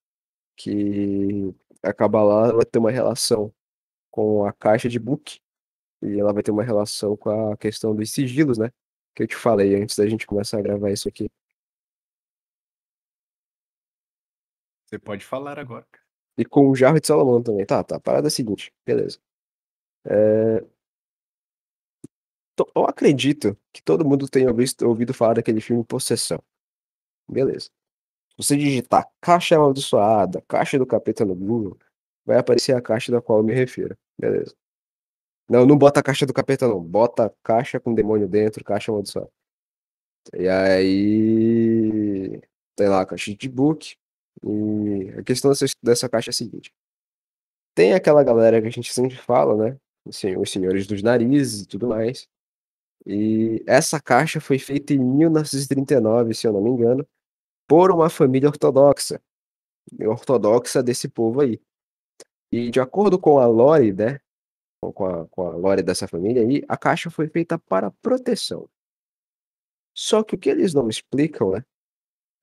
que a Kabbalah vai ter uma relação com a caixa de book, e ela vai ter uma relação com a questão dos sigilos, né? Que eu te falei antes da gente começar a gravar isso aqui. Você pode falar agora, cara. E com o Jarro de Salomão também. Tá, a parada é a seguinte, beleza. Eu acredito que todo mundo tenha ouvido falar daquele filme Possessão. Beleza. Se você digitar caixa amaldiçoada, caixa do capeta no Google, vai aparecer a caixa da qual eu me refiro. Beleza. Não, não bota a caixa do capeta, não. Bota caixa com demônio dentro, caixa amaldiçoada. E aí. Tem lá a caixa de book. E a questão dessa caixa é a seguinte: tem aquela galera que a gente sempre fala, né? Assim, os senhores dos narizes e tudo mais. E essa caixa foi feita em 1939, se eu não me engano, por uma família ortodoxa desse povo aí. E de acordo com a lore, né? Com a lore dessa família aí, a caixa foi feita para proteção. Só que o que eles não explicam, né?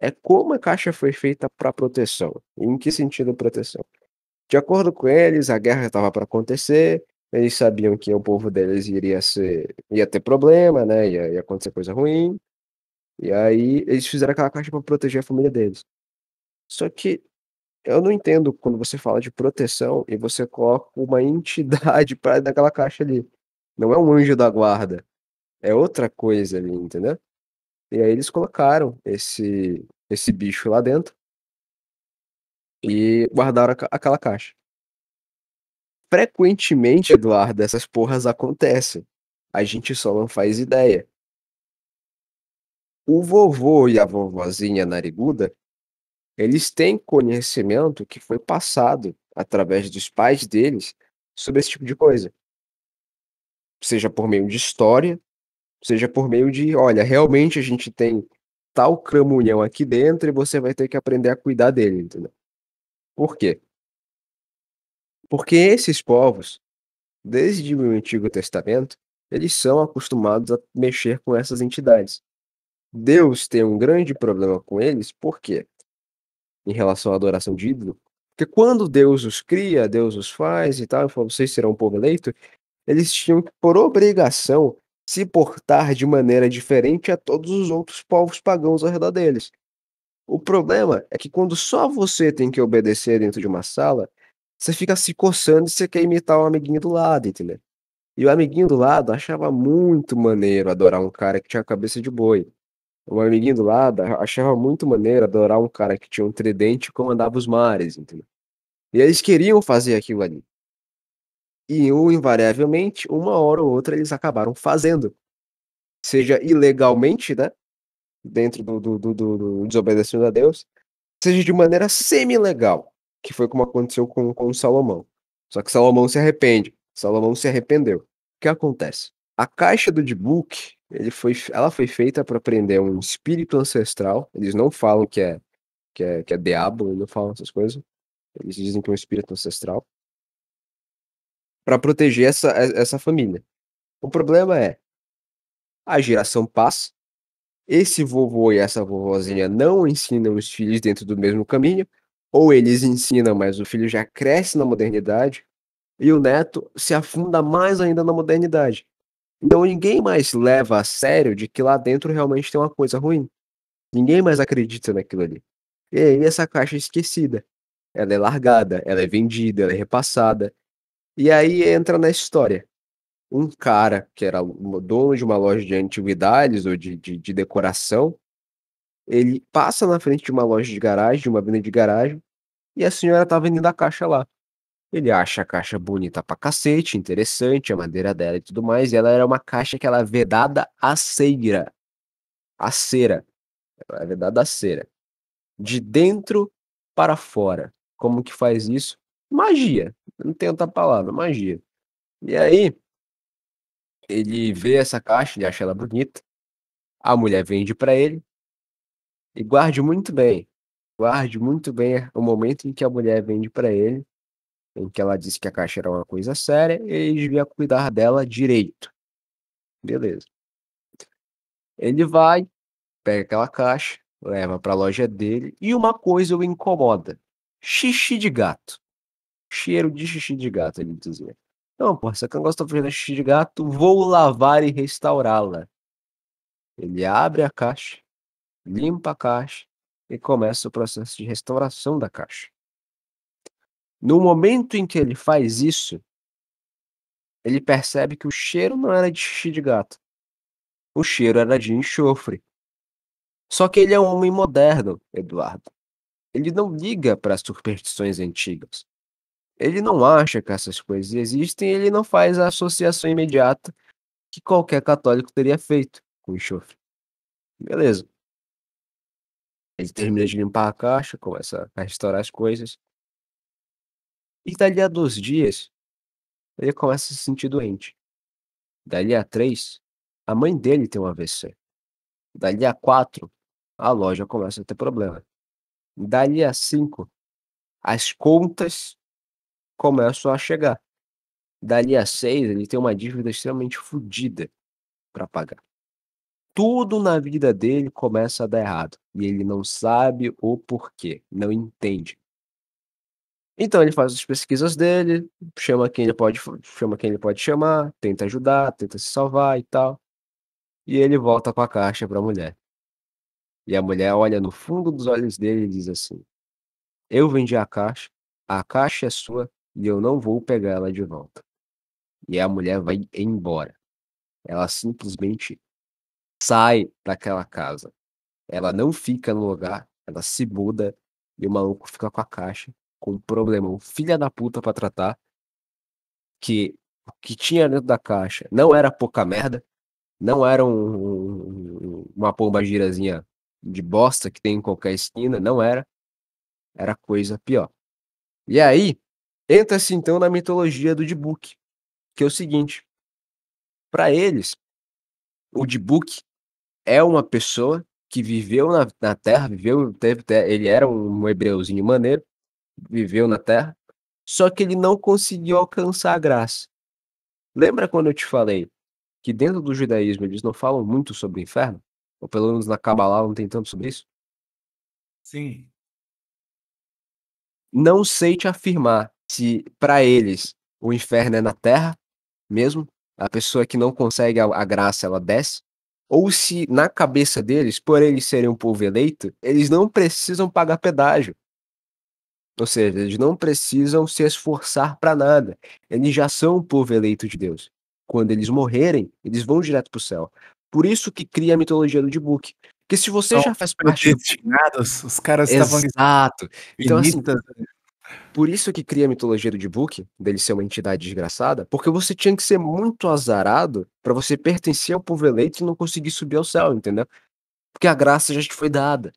é como a caixa foi feita para proteção. Em que sentido proteção? De acordo com eles, a guerra estava para acontecer, eles sabiam que o povo deles ia ter problema, né, ia acontecer coisa ruim, e aí eles fizeram aquela caixa para proteger a família deles. Só que eu não entendo quando você fala de proteção e você coloca uma entidade pra naquela caixa ali. Não é um anjo da guarda, é outra coisa ali, entendeu? E aí eles colocaram esse bicho lá dentro e guardaram aquela caixa. Frequentemente, Eduardo, essas porras acontecem. A gente só não faz ideia. O vovô e a vovozinha nariguda, eles têm conhecimento que foi passado através dos pais deles sobre esse tipo de coisa. Seja por meio de história, seja por meio de: "Olha, realmente a gente tem tal cramunhão aqui dentro e você vai ter que aprender a cuidar dele", entendeu. Por quê? Porque esses povos, desde o Antigo Testamento, eles são acostumados a mexer com essas entidades. Deus tem um grande problema com eles, por quê? Em relação à adoração de ídolo, porque quando Deus os cria, Deus os faz e tal, e falou: "Vocês serão um povo eleito", eles tinham que, por obrigação, se portar de maneira diferente a todos os outros povos pagãos ao redor deles. O problema é que quando só você tem que obedecer dentro de uma sala, você fica se coçando e você quer imitar o amiguinho do lado, entendeu? E o amiguinho do lado achava muito maneiro adorar um cara que tinha cabeça de boi. O amiguinho do lado achava muito maneiro adorar um cara que tinha um tridente e comandava os mares, entendeu? E eles queriam fazer aquilo ali. E invariavelmente, uma hora ou outra, eles acabaram fazendo. Seja ilegalmente, né? Dentro do desobedecendo a Deus, seja de maneira semi-legal, que foi como aconteceu com Salomão. Só que Salomão se arrepende. Salomão se arrependeu. O que acontece? A caixa do D-Book, ela foi feita para prender um espírito ancestral. Eles não falam que é diabo, eles não falam essas coisas. Eles dizem que é um espírito ancestral para proteger essa família. O problema é, a geração passa, esse vovô e essa vovozinha não ensinam os filhos dentro do mesmo caminho, ou eles ensinam, mas o filho já cresce na modernidade, e o neto se afunda mais ainda na modernidade. Então ninguém mais leva a sério de que lá dentro realmente tem uma coisa ruim. Ninguém mais acredita naquilo ali. E aí essa caixa é esquecida. Ela é largada, ela é vendida, ela é repassada. E aí entra na história. Um cara que era o dono de uma loja de antiguidades ou de decoração, ele passa na frente de uma loja de garagem, de uma venda de garagem, e a senhora tá vendendo a caixa lá. Ele acha a caixa bonita pra cacete, interessante, a madeira dela e tudo mais, e ela era uma caixa que ela é vedada a cera. A cera. Ela é vedada a cera. De dentro para fora. Como que faz isso? Magia. Não tem outra palavra, magia. E aí, ele vê essa caixa, ele acha ela bonita, a mulher vende pra ele, e guarde muito bem o momento em que a mulher vende pra ele, em que ela disse que a caixa era uma coisa séria e ele devia cuidar dela direito. Beleza. Ele vai, pega aquela caixa, leva pra loja dele e uma coisa o incomoda: xixi de gato. Cheiro de xixi de gato, ele dizia. Não, porra, essa canga tá fazendo xixi de gato, vou lavar e restaurá-la. Ele abre a caixa, limpa a caixa e começa o processo de restauração da caixa. No momento em que ele faz isso, ele percebe que o cheiro não era de xixi de gato, o cheiro era de enxofre. Só que ele é um homem moderno, Eduardo. Ele não liga para as superstições antigas. Ele não acha que essas coisas existem, ele não faz a associação imediata que qualquer católico teria feito com enxofre. Beleza. Ele termina de limpar a caixa, começa a restaurar as coisas. E dali a 2 dias, ele começa a se sentir doente. Dali a 3, a mãe dele tem um AVC. Dali a 4, a loja começa a ter problema. Dali a 5, as contas começam a chegar. Dali a 6, ele tem uma dívida extremamente fodida para pagar. tudo na vida dele começa a dar errado. E ele não sabe o porquê, não entende. Então ele faz as pesquisas dele, chama quem ele pode chamar, tenta ajudar, tenta se salvar e tal. E ele volta com a caixa pra mulher. E a mulher olha no fundo dos olhos dele e diz assim: eu vendi a caixa é sua e eu não vou pegar ela de volta. E a mulher vai embora. Ela simplesmente sai daquela casa. Ela não fica no lugar, ela se muda e o maluco fica com a caixa, com um problemão filha da puta pra tratar, que o que tinha dentro da caixa não era pouca merda, não era uma pombagirazinha de bosta que tem em qualquer esquina, não era, era coisa pior. E aí, entra-se então na mitologia do Dybbuk, que é o seguinte, para eles, o Dybbuk é uma pessoa que viveu na Terra, ele era um hebreuzinho maneiro, viveu na Terra, só que ele não conseguiu alcançar a graça. Lembra quando eu te falei que dentro do judaísmo eles não falam muito sobre o inferno? Ou pelo menos na Kabbalah não tem tanto sobre isso? Sim. Não sei te afirmar se para eles o inferno é na Terra mesmo, a pessoa que não consegue a graça ela desce, ou se na cabeça deles, por eles serem um povo eleito, eles não precisam pagar pedágio. Ou seja, eles não precisam se esforçar para nada. Eles já são o povo eleito de Deus. Quando eles morrerem, eles vão direto para o céu. Por isso que cria a mitologia do Dybbuk. Porque se você São já faz parte do... predestinados, os caras estavam Exato. Então, assim, infinitas. por isso que cria a mitologia do Dybbuk, dele ser uma entidade desgraçada, porque você tinha que ser muito azarado para você pertencer ao povo eleito e não conseguir subir ao céu, entendeu? Porque a graça já te foi dada.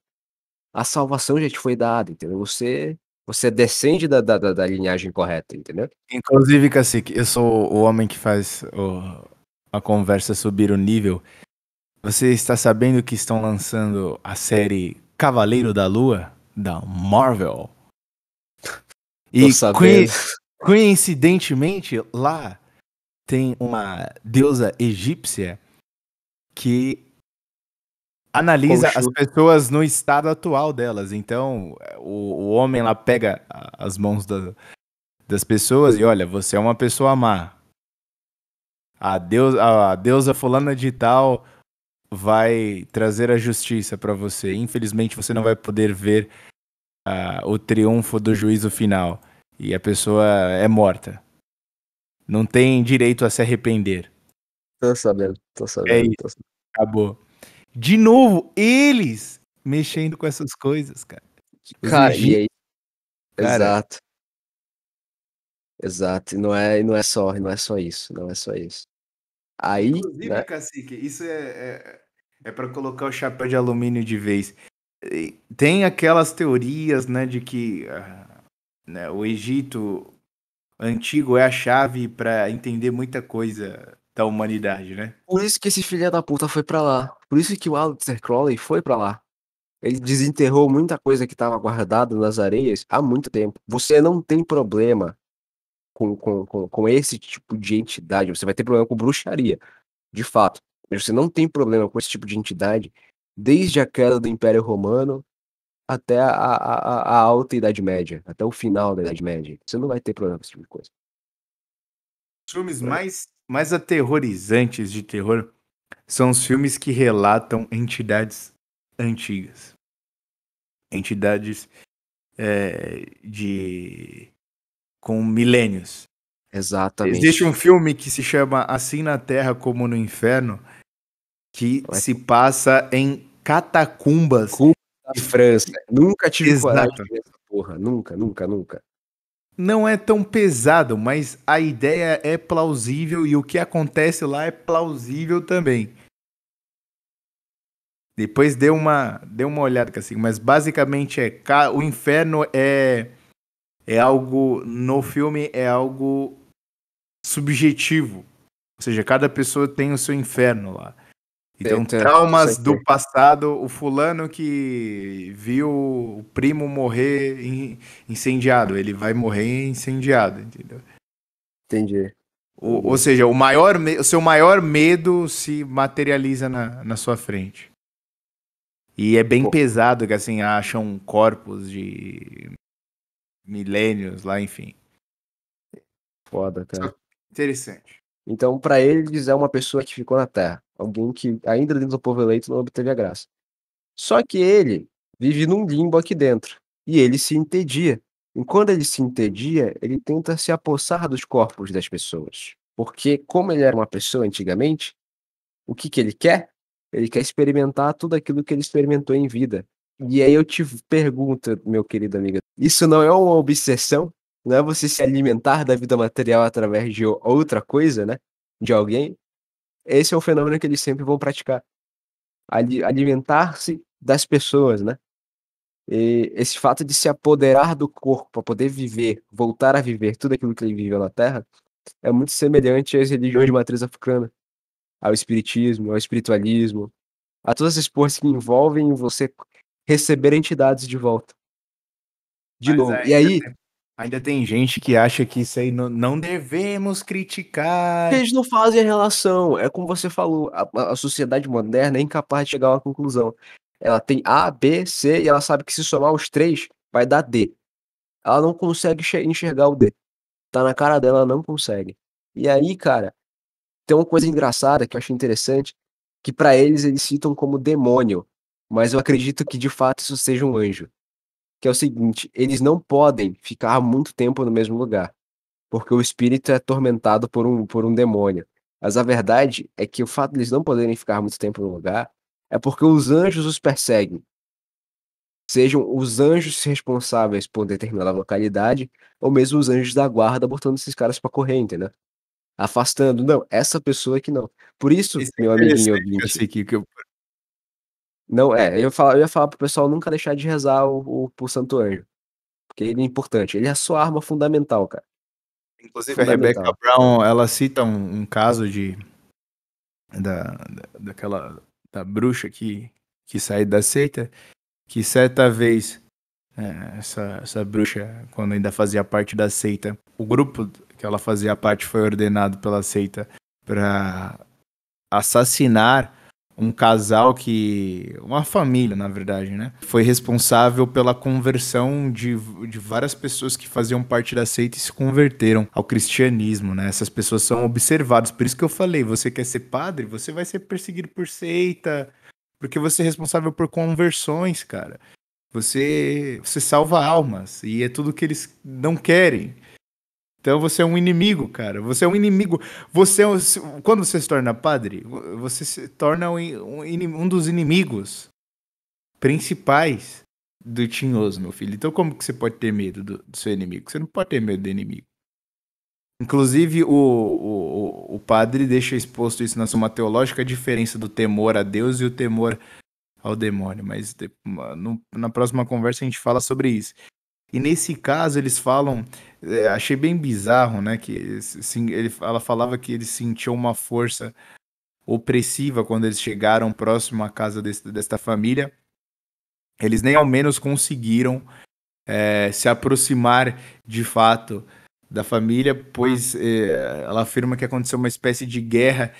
A salvação já te foi dada, entendeu? Você descende da linhagem correta, entendeu? Inclusive, Cacique, eu sou o homem que faz a conversa subir o nível. Você está sabendo que estão lançando a série Cavaleiro da Lua, da Marvel? Tô E sabendo. coincidentemente, lá tem uma deusa egípcia que analisa as Khonshu. pessoas no estado atual delas. Então, o homem lá pega as mãos das pessoas e olha, você é uma pessoa má. A deusa fulana de tal vai trazer a justiça pra você. Infelizmente, você não vai poder ver o triunfo do juízo final. E a pessoa é morta. Não tem direito a se arrepender. Tô sabendo, É isso, acabou. De novo, eles mexendo com essas coisas, cara. Os Cara, e egípcios, aí? cara. Exato, exato. E não é só isso, não é só isso. Aí, Inclusive, né? Cacique, isso é para colocar o chapéu de alumínio de vez. E tem aquelas teorias, né, de que né, o Egito antigo é a chave para entender muita coisa da humanidade, né? Por isso que esse filho da puta foi pra lá. Por isso que o Aleister Crowley foi pra lá. Ele desenterrou muita coisa que estava guardada nas areias há muito tempo. Você não tem problema com esse tipo de entidade. Você vai ter problema com bruxaria, de fato. Mas você não tem problema com esse tipo de entidade desde a queda do Império Romano até a alta Idade Média, até o final da Idade Média. Você não vai ter problema com esse tipo de coisa. Os filmes mais aterrorizantes de terror são os filmes que relatam entidades antigas. Entidades de com milênios. Existe um Exatamente. filme que se chama Assim na Terra como no Inferno, que Vai se passa em catacumbas. culpa da França. Nunca tive coragem Exato. de ver essa porra. Nunca, nunca, nunca. Não é tão pesado, mas a ideia é plausível e o que acontece lá é plausível também. Depois dê uma olhada, assim, mas basicamente o inferno é algo no filme é algo subjetivo. Ou seja, cada pessoa tem o seu inferno lá. Então, Isso traumas do aqui. passado, o fulano que viu o primo morrer incendiado, ele vai morrer incendiado, entendeu? Entendi. Ou seja, o seu maior medo se materializa na sua frente. E é bem Pô, pesado que assim acham corpos de milênios lá, enfim. foda, cara. Interessante. Então, pra eles, é uma pessoa que ficou na Terra. Alguém que, ainda dentro do povo eleito, não obteve a graça. Só que ele vive num limbo aqui dentro. E ele se entedia. E quando ele se entedia, ele tenta se apossar dos corpos das pessoas. Porque, como ele era uma pessoa antigamente, o que que ele quer? Ele quer experimentar tudo aquilo que ele experimentou em vida. E aí eu te pergunto, meu querido amigo, isso não é uma obsessão? Não é você se alimentar da vida material através de outra coisa, né? De alguém? Esse é o fenômeno que eles sempre vão praticar. Alimentar-se das pessoas, né? E esse fato de se apoderar do corpo para poder viver, voltar a viver tudo aquilo que ele viveu na Terra, é muito semelhante às religiões de matriz africana, ao espiritismo, ao espiritualismo, a todas essas forças que envolvem você receber entidades de volta. De Mas novo. E aí, ainda tem gente que acha que isso aí não devemos criticar. eles não fazem a relação. É como você falou, a sociedade moderna é incapaz de chegar a uma conclusão. Ela tem A, B, C e ela sabe que se somar os três vai dar D. Ela não consegue enxergar o D. Tá na cara dela, ela não consegue. E aí, cara, tem uma coisa engraçada que eu achei interessante, que pra eles citam como demônio, mas eu acredito que de fato isso seja um anjo. Que é o seguinte, eles não podem ficar muito tempo no mesmo lugar, porque o espírito é atormentado por um demônio. Mas a verdade é que o fato de eles não poderem ficar muito tempo no lugar é porque os anjos os perseguem. Sejam os anjos responsáveis por determinada localidade, ou mesmo os anjos da guarda botando esses caras pra correr, entendeu? Afastando. Não, essa pessoa aqui não. Por isso, Isso é meu amiguinho interessante, ouvinte, assim, que eu, não é, eu ia falar pro pessoal nunca deixar de rezar pro Santo Anjo, porque ele é importante. Ele é a sua arma fundamental, cara. inclusive a Rebecca Fundamental. Brown, ela cita um caso daquela da bruxa que saiu da seita, que certa vez essa bruxa, quando ainda fazia parte da seita, o grupo que ela fazia parte foi ordenado pela seita para assassinar um casal uma família, na verdade, né? Foi responsável pela conversão de várias pessoas que faziam parte da seita e se converteram ao cristianismo, né? Essas pessoas são observadas. Por isso que eu falei, você quer ser padre, você vai ser perseguido por seita, porque você é responsável por conversões, cara. Você salva almas e é tudo que eles não querem. Então você é um inimigo, cara. Você é um inimigo. Quando você se torna padre, você se torna um dos inimigos principais do tinhoso, meu filho. Então como que você pode ter medo do seu inimigo? Você não pode ter medo do inimigo. Inclusive, o padre deixa exposto isso na Suma Teológica, a diferença do temor a Deus e o temor ao demônio. Mas na próxima conversa a gente fala sobre isso. E nesse caso eles falam, achei bem bizarro, né? Que ela falava que eles sentiam uma força opressiva quando eles chegaram próximo à casa desta família. Eles nem ao menos conseguiram se aproximar de fato da família, pois ela afirma que aconteceu uma espécie de guerra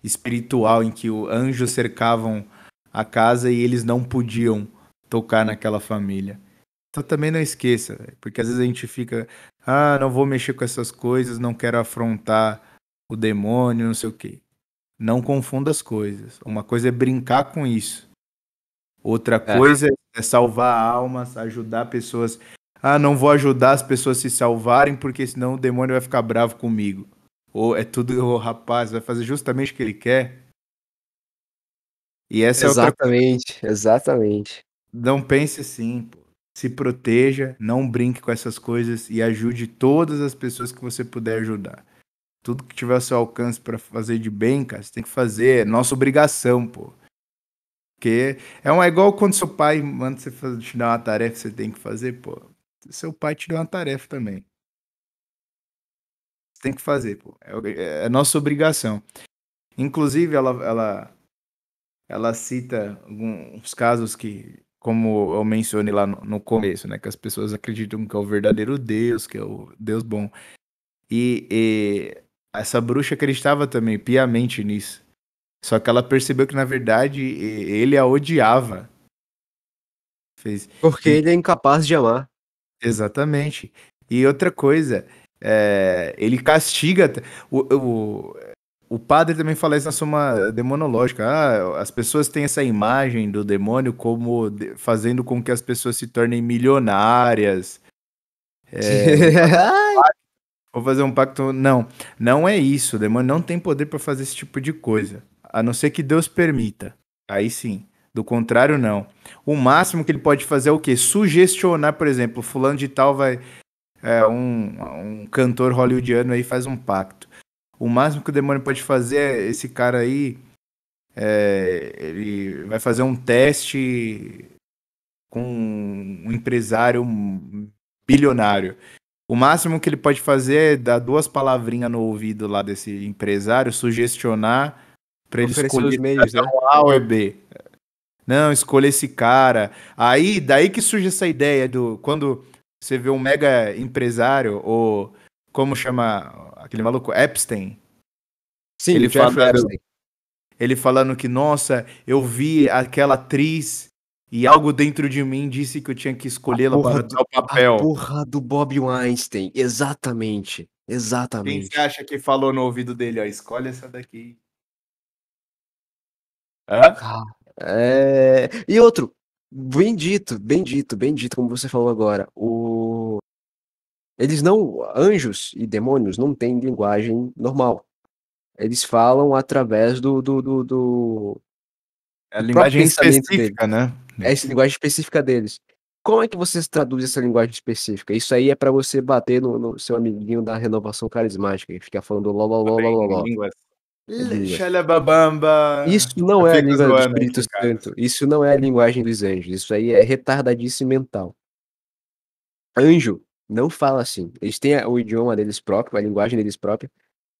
espiritual em que os anjos cercavam a casa e eles não podiam tocar naquela família. Então também não esqueça, véio, porque às vezes a gente fica, não vou mexer com essas coisas, não quero afrontar o demônio, não sei o quê. Não confunda as coisas. Uma coisa é brincar com isso. Outra É, coisa é salvar almas, ajudar pessoas. Não vou ajudar as pessoas a se salvarem, porque senão o demônio vai ficar bravo comigo. Ou é tudo, o rapaz, vai fazer justamente o que ele quer. E essa é outra coisa. exatamente, exatamente. Não pense assim, pô. Se proteja, não brinque com essas coisas e ajude todas as pessoas que você puder ajudar. Tudo que tiver ao seu alcance para fazer de bem, cara, você tem que fazer. É nossa obrigação, pô. Porque é igual quando seu pai manda você te dar uma tarefa que você tem que fazer, pô. Seu pai te deu uma tarefa também. Você tem que fazer, pô. É nossa obrigação. Inclusive, ela cita alguns casos que, como eu mencionei lá no começo, né? Que as pessoas acreditam que é o verdadeiro Deus, que é o Deus bom. E essa bruxa acreditava também piamente nisso. Só que ela percebeu que, na verdade, ele a odiava. Fez. Porque E- ele é incapaz de amar. exatamente. E outra coisa, ele castiga. O, o, o padre também fala isso na Soma Demonológica. Ah, as pessoas têm essa imagem do demônio como fazendo com que as pessoas se tornem milionárias. Ai, Vou fazer um pacto. Não, não é isso. O demônio não tem poder pra fazer esse tipo de coisa. A não ser que Deus permita. Aí sim. Do contrário, não. O máximo que ele pode fazer é o quê? Sugestionar, por exemplo, fulano de tal vai. Um cantor hollywoodiano aí faz um pacto. O máximo que o demônio pode fazer é esse cara aí. Ele vai fazer um teste com um empresário bilionário. O máximo que ele pode fazer é dar duas palavrinhas no ouvido lá desse empresário, sugestionar pra ele oferecer os escolher meios, né? um A ou é B. Não, escolha esse cara. Aí, daí que surge essa ideia do quando você vê um mega empresário ou como chama aquele maluco Epstein, Sim, ele o Jeffrey falando, Epstein. ele falando que, nossa, eu vi aquela atriz e algo dentro de mim disse que eu tinha que escolhê-la para tal A papel. porra do Bob Weinstein. Exatamente. Quem você Exatamente. acha que falou no ouvido dele, ó, escolhe essa daqui? Hã? Ah, E outro, bem dito, como você falou agora. Eles não, anjos e demônios não têm linguagem normal. Eles falam através É a do próprio linguagem pensamento deles. específica, né? É essa linguagem específica deles. Como é que você traduz essa linguagem específica? Isso aí é para você bater no seu amiguinho da renovação carismática e ficar falando ló, ló, ló, ló, Em ló, ló. línguas. É língua. Xalababamba. Isso não Eu é a fico língua do zoando aqui Espírito em casa. Santo. Isso não é a linguagem dos anjos. Isso aí é retardadice mental. Anjo não fala assim. Eles têm o idioma deles próprio, a linguagem deles própria,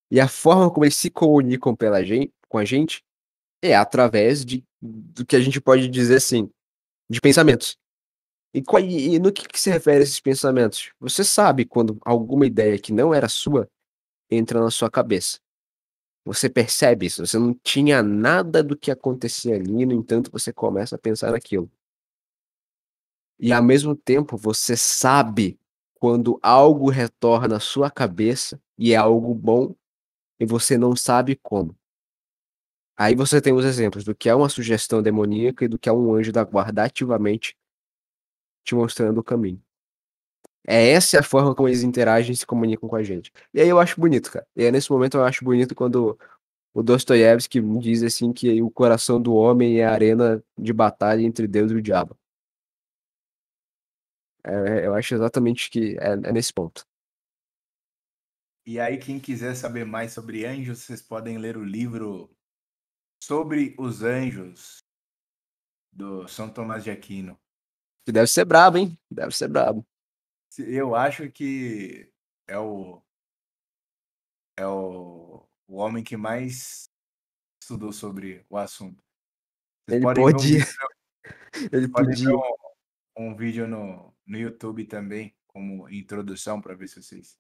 e a forma como eles se comunicam com a gente é através do que a gente pode dizer assim, de pensamentos. E no que se refere a esses pensamentos? Você sabe quando alguma ideia que não era sua entra na sua cabeça. Você percebe isso, você não tinha nada do que acontecia ali, no entanto, você começa a pensar naquilo. E ao mesmo tempo, você sabe quando algo retorna à sua cabeça e é algo bom e você não sabe como. Aí você tem os exemplos do que é uma sugestão demoníaca e do que é um anjo da guarda ativamente te mostrando o caminho. Essa é a forma como eles interagem e se comunicam com a gente. E aí eu acho bonito, cara. E aí nesse momento eu acho bonito quando o Dostoiévski diz assim que o coração do homem é a arena de batalha entre Deus e o diabo. Eu acho exatamente que é nesse ponto. E aí, quem quiser saber mais sobre anjos, vocês podem ler o livro Sobre os Anjos, do São Tomás de Aquino. Que deve ser brabo, hein? Deve ser brabo. Eu acho que é o homem que mais estudou sobre o assunto. Vocês Ele podem ver um podia, vídeo, ele vocês podem ver podia. um vídeo no YouTube também, como introdução, para ver se vocês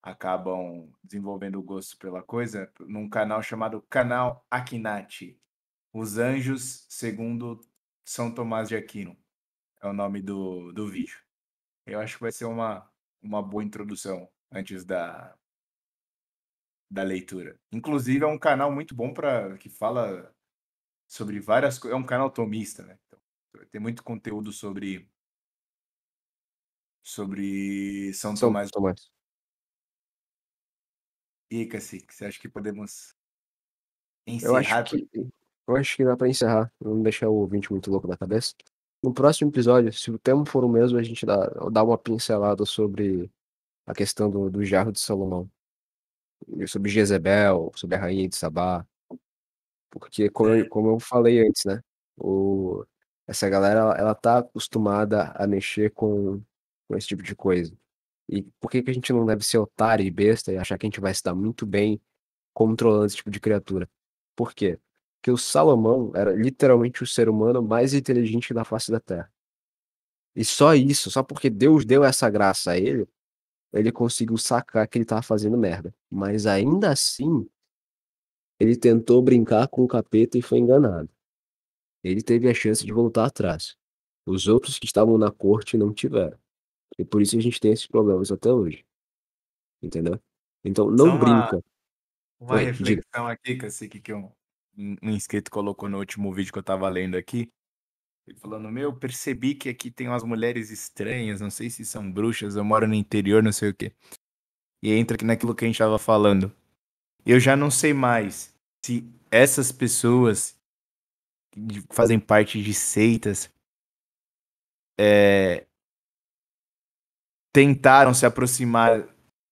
acabam desenvolvendo o gosto pela coisa, num canal chamado Canal Akinati. Os Anjos segundo São Tomás de Aquino. É o nome do vídeo. Eu acho que vai ser uma boa introdução antes da leitura. Inclusive, é um canal muito bom para que fala sobre várias coisas. É um canal tomista, né? Então, tem muito conteúdo sobre São São Tomás. Tomás. E Cacique, você acha que podemos Eu acho encerrar? que eu acho que dá pra encerrar, não deixar o ouvinte muito louco da cabeça. No próximo episódio, se o tema for o mesmo, a gente dá uma pincelada sobre a questão do jarro de Salomão, e sobre Jezebel, sobre a rainha de Sabá, porque como eu falei antes, né? O, essa galera, ela tá acostumada a mexer com esse tipo de coisa. E por que que a gente não deve ser otário e besta e achar que a gente vai se dar muito bem controlando esse tipo de criatura? Por quê? Porque o Salomão era literalmente o ser humano mais inteligente da face da Terra. E só isso, só porque Deus deu essa graça a ele, ele conseguiu sacar que ele tava fazendo merda. Mas ainda assim, ele tentou brincar com o capeta e foi enganado. Ele teve a chance de voltar atrás. Os outros que estavam na corte não tiveram. E por isso a gente tem esses problemas até hoje. Entendeu? Então Só não brinca. uma Oi, diga. reflexão aqui, que eu sei que um inscrito colocou no último vídeo que eu tava lendo aqui. Ele falando, meu, percebi que aqui tem umas mulheres estranhas, não sei se são bruxas, eu moro no interior, não sei o quê. E entra aqui naquilo que a gente tava falando. Eu já não sei mais se essas pessoas que fazem parte de seitas tentaram se aproximar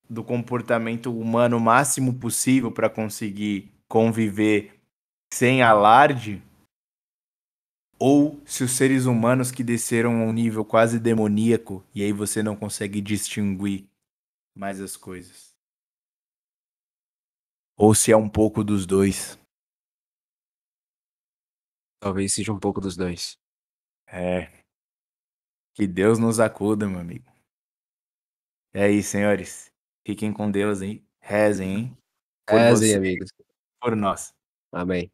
do comportamento humano o máximo possível para conseguir conviver sem alarde, ou se os seres humanos que desceram a um nível quase demoníaco e aí você não consegue distinguir mais as coisas. Ou se é um pouco dos dois. Talvez seja um pouco dos dois. É. Que Deus nos acuda, meu amigo. É aí, senhores. Fiquem com Deus, hein? Rezem, hein? Por Rezem, você, amigos. por nós. Amém.